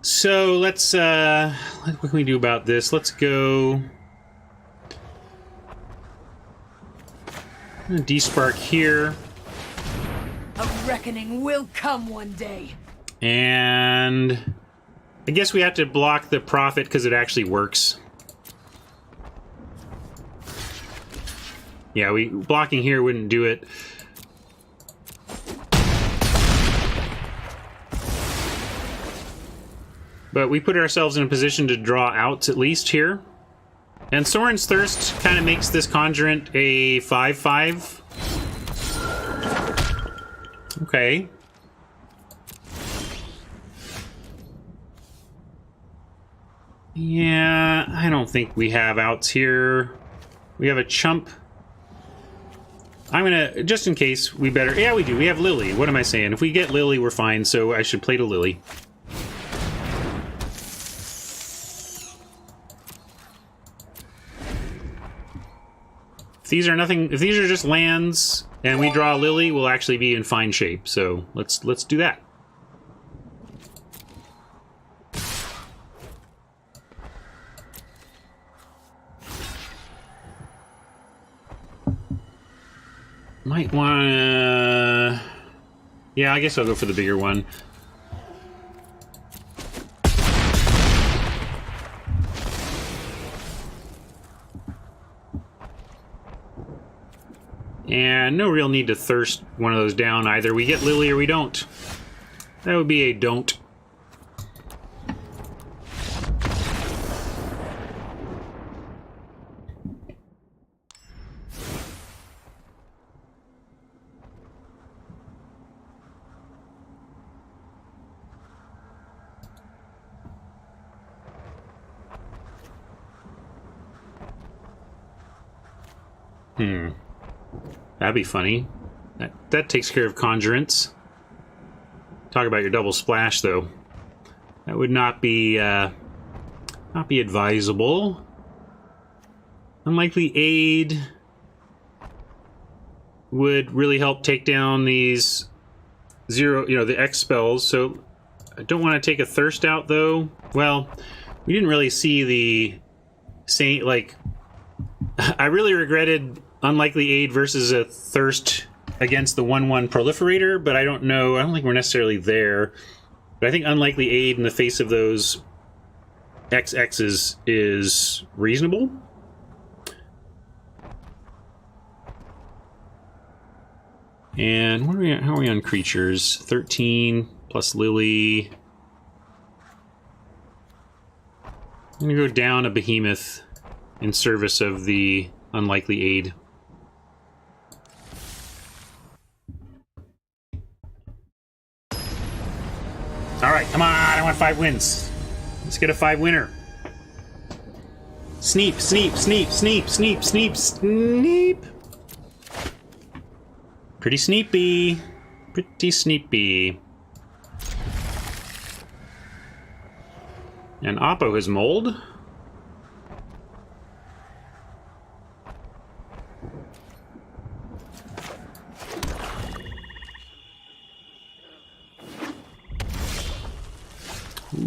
So let's, what can we do about this? Let's go... despark here. A reckoning will come one day. And... I guess we have to block the Prophet because it actually works. Yeah, blocking here wouldn't do it. But we put ourselves in a position to draw outs at least here. And Sorin's Thirst kind of makes this Conjurant a 5/5. Okay. Yeah, I don't think we have outs here. We have a Chump. I'm gonna, just in case, we better... Yeah, we do. We have Lili. What am I saying? If we get Lili, we're fine, so I should play to Lili. If these are nothing... If these are just lands, and we draw Lili, we'll actually be in fine shape. So, let's do that. Might wanna... Yeah, I guess I'll go for the bigger one. And no real need to Thirst one of those down either. We get Lili or we don't. That would be a don't. That'd be funny. That takes care of Conjurance. Talk about your double splash, though. That would not be advisable. Unlikely Aid would really help take down these the X spells. So I don't want to take a Thirst out, though. Well, we didn't really see the same, like, I really regretted Unlikely Aid versus a Thirst against the 1/1 Proliferator, but I don't know. I don't think we're necessarily there. But I think Unlikely Aid in the face of those XXs is reasonable. And what are we at? How are we on creatures? 13 plus Lili. I'm going to go down a Behemoth in service of the Unlikely Aid. Alright, come on, I want 5 wins. Let's get a 5 winner. Sneep, sneep, sneep, sneep, sneep, sneep, sneep. Pretty sneepy. Pretty sneepy. And Oppo has mold.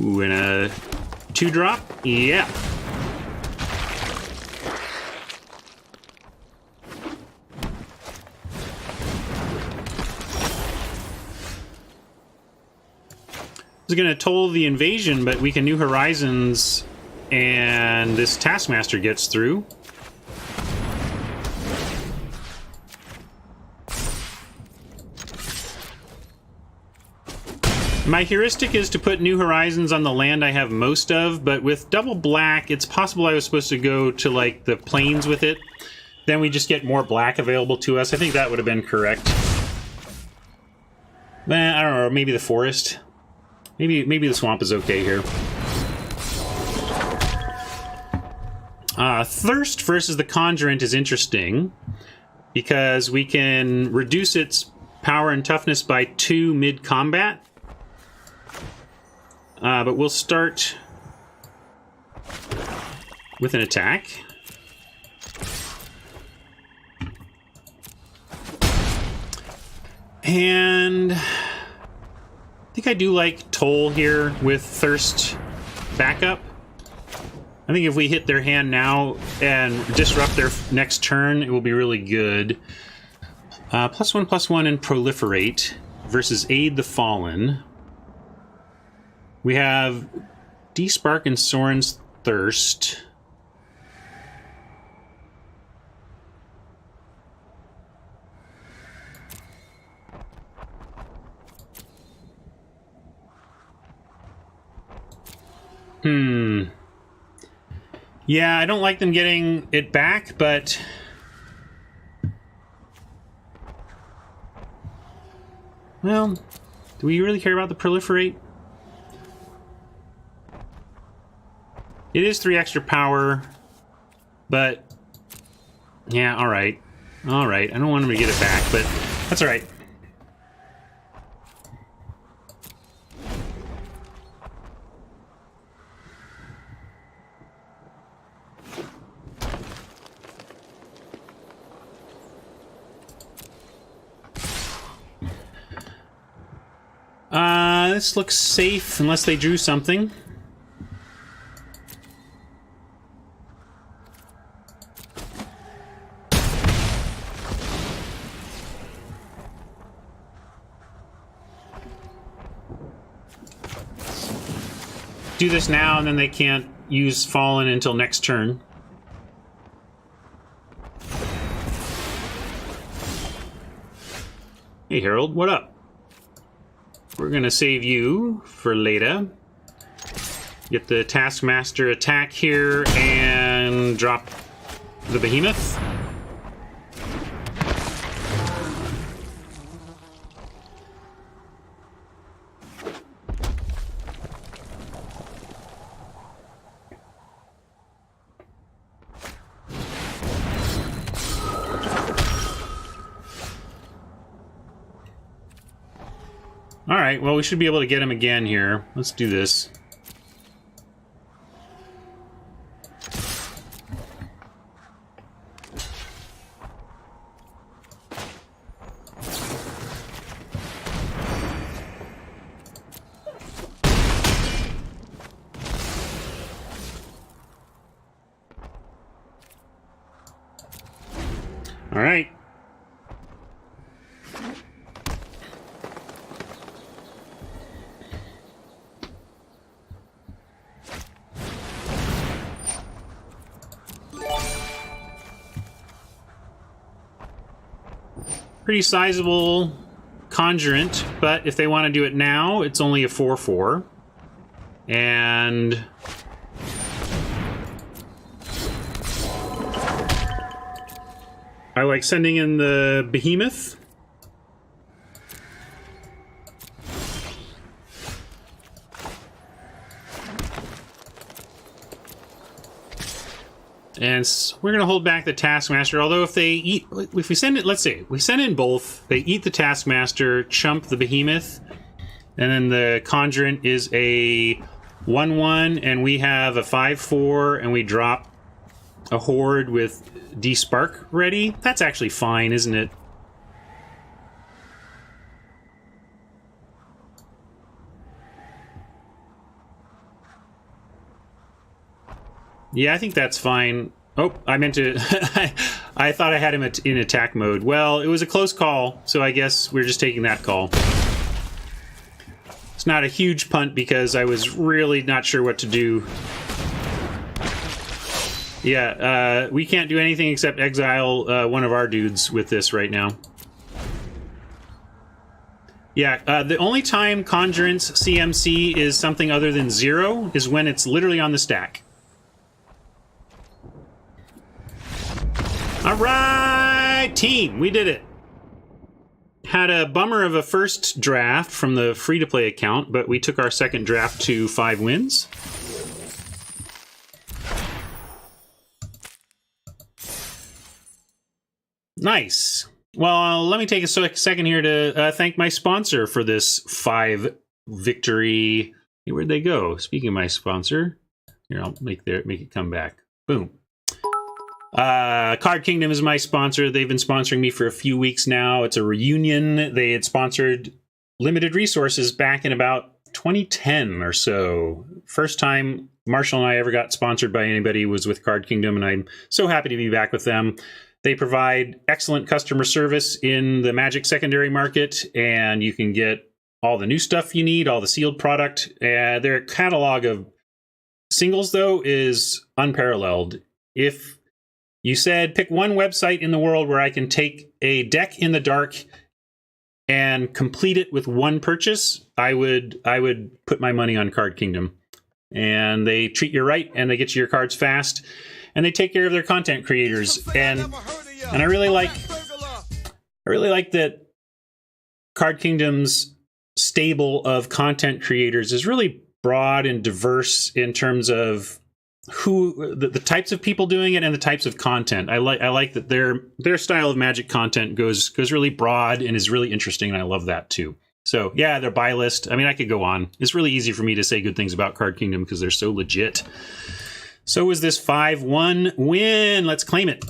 Ooh, and a 2-drop? Yeah. I was going to toll the invasion, but we can New Horizons, and this Taskmaster gets through. My heuristic is to put New Horizons on the land I have most of, but with double black, it's possible I was supposed to go to, like, the plains with it. Then we just get more black available to us. I think that would have been correct. I don't know, maybe the forest. Maybe the swamp is okay here. Thirst versus the Conjurant is interesting because we can reduce its power and toughness by 2 mid-combat. But we'll start with an attack. And I think I do like Toll here with Thirst backup. I think if we hit their hand now and disrupt their next turn, it will be really good. +1/+1 and Proliferate versus Aid the Fallen. We have Despark and Soren's Thirst. Yeah, I don't like them getting it back, but well, do we really care about the Proliferate? It is 3 extra power, but yeah, alright. Alright, I don't want him to get it back, but that's alright. This looks safe unless they drew something. Do this now, and then they can't use Fallen until next turn. Hey, Harold, what up? We're gonna save you for later. Get the Taskmaster attack here and drop the Behemoth. right, well, we should be able to get him again here. Let's do this. All right. Pretty sizable conjurant, but if they want to do it now, it's only a 4/4. And I like sending in the behemoth. And we're going to hold back the Taskmaster, although if we send it, let's say, we send in both, they eat the Taskmaster, chump the Behemoth, and then the Conjurant is a 1/1, and we have a 5/4, and we drop a Horde with D-Spark ready. That's actually fine, isn't it? Yeah, I think that's fine. Oh, I meant to... I thought I had him in attack mode. Well, it was a close call, so I guess we're just taking that call. It's not a huge punt because I was really not sure what to do. Yeah, we can't do anything except exile one of our dudes with this right now. Yeah, the only time Conjurant's CMC is something other than 0 is when it's literally on the stack. All right, team, we did it. Had a bummer of a first draft from the free-to-play account, but we took our second draft to 5 wins. Nice. Well, let me take a second here to thank my sponsor for this 5 victory. Hey, where'd they go? Speaking of my sponsor, here, I'll make it come back. Boom. Card Kingdom is my sponsor. They've been sponsoring me for a few weeks now. It's a reunion. They had sponsored Limited Resources back in about 2010 or so. First time Marshall and I ever got sponsored by anybody was with Card Kingdom, and I'm so happy to be back with them. They provide excellent customer service in the Magic secondary market, and you can get all the new stuff you need, all the sealed product. Their catalog of singles, though, is unparalleled. If you said, pick one website in the world where I can take a deck in the dark and complete it with one purchase, I would put my money on Card Kingdom. And they treat you right, and they get you your cards fast, and they take care of their content creators. And I really like that Card Kingdom's stable of content creators is really broad and diverse in terms of who the types of people doing it and the types of content. I like that their style of Magic content goes really broad and is really interesting, and I love that too. So yeah, their buy list. I mean, I could go on. It's really easy for me to say good things about Card Kingdom because they're so legit. So is this 5-1 win? Let's claim it.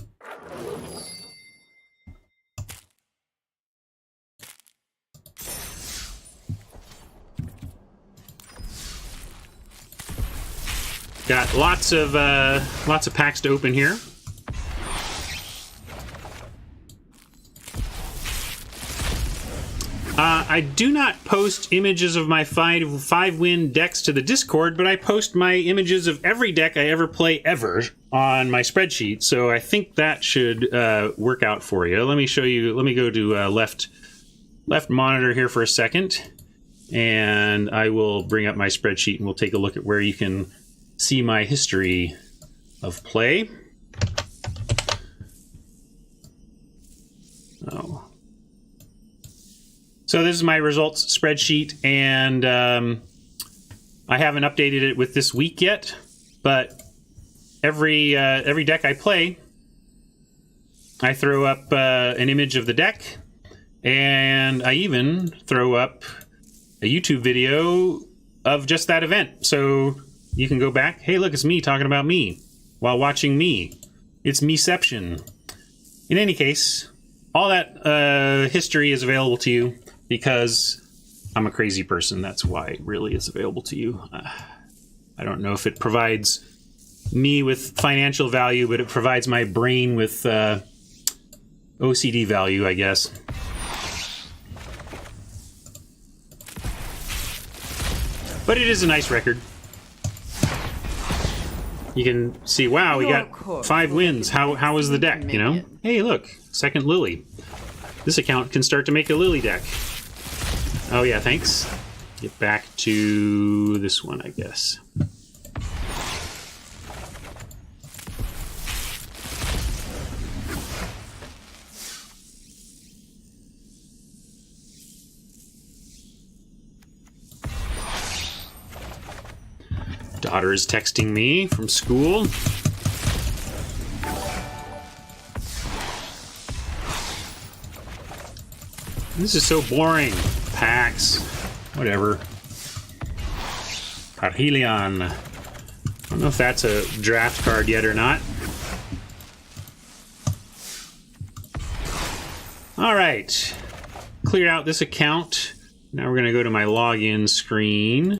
Got lots of packs to open here. I do not post images of my 5-win decks to the Discord, but I post my images of every deck I ever play ever on my spreadsheet. So I think that should work out for you. Let me show you. Let me go to left monitor here for a second, and I will bring up my spreadsheet and we'll take a look at where you can see my history of play. Oh. So this is my results spreadsheet, and I haven't updated it with this week yet, but every deck I play, I throw up an image of the deck, and I even throw up a YouTube video of just that event. So you can go back. Hey, look, it's me talking about me while watching me. It's meception. In any case, all that history is available to you because I'm a crazy person. That's why it really is available to you. I don't know if it provides me with financial value, but it provides my brain with OCD value, I guess. But it is a nice record. You can see, wow, we got 5 wins. How is the deck, you know? Hey, look, second Lili. This account can start to make a Lili deck. Oh yeah, thanks. Get back to this one, I guess. Daughter is texting me from school. This is so boring. Packs. Whatever. Carhelion. I don't know if that's a draft card yet or not. Alright. Cleared out this account. Now we're going to go to my login screen.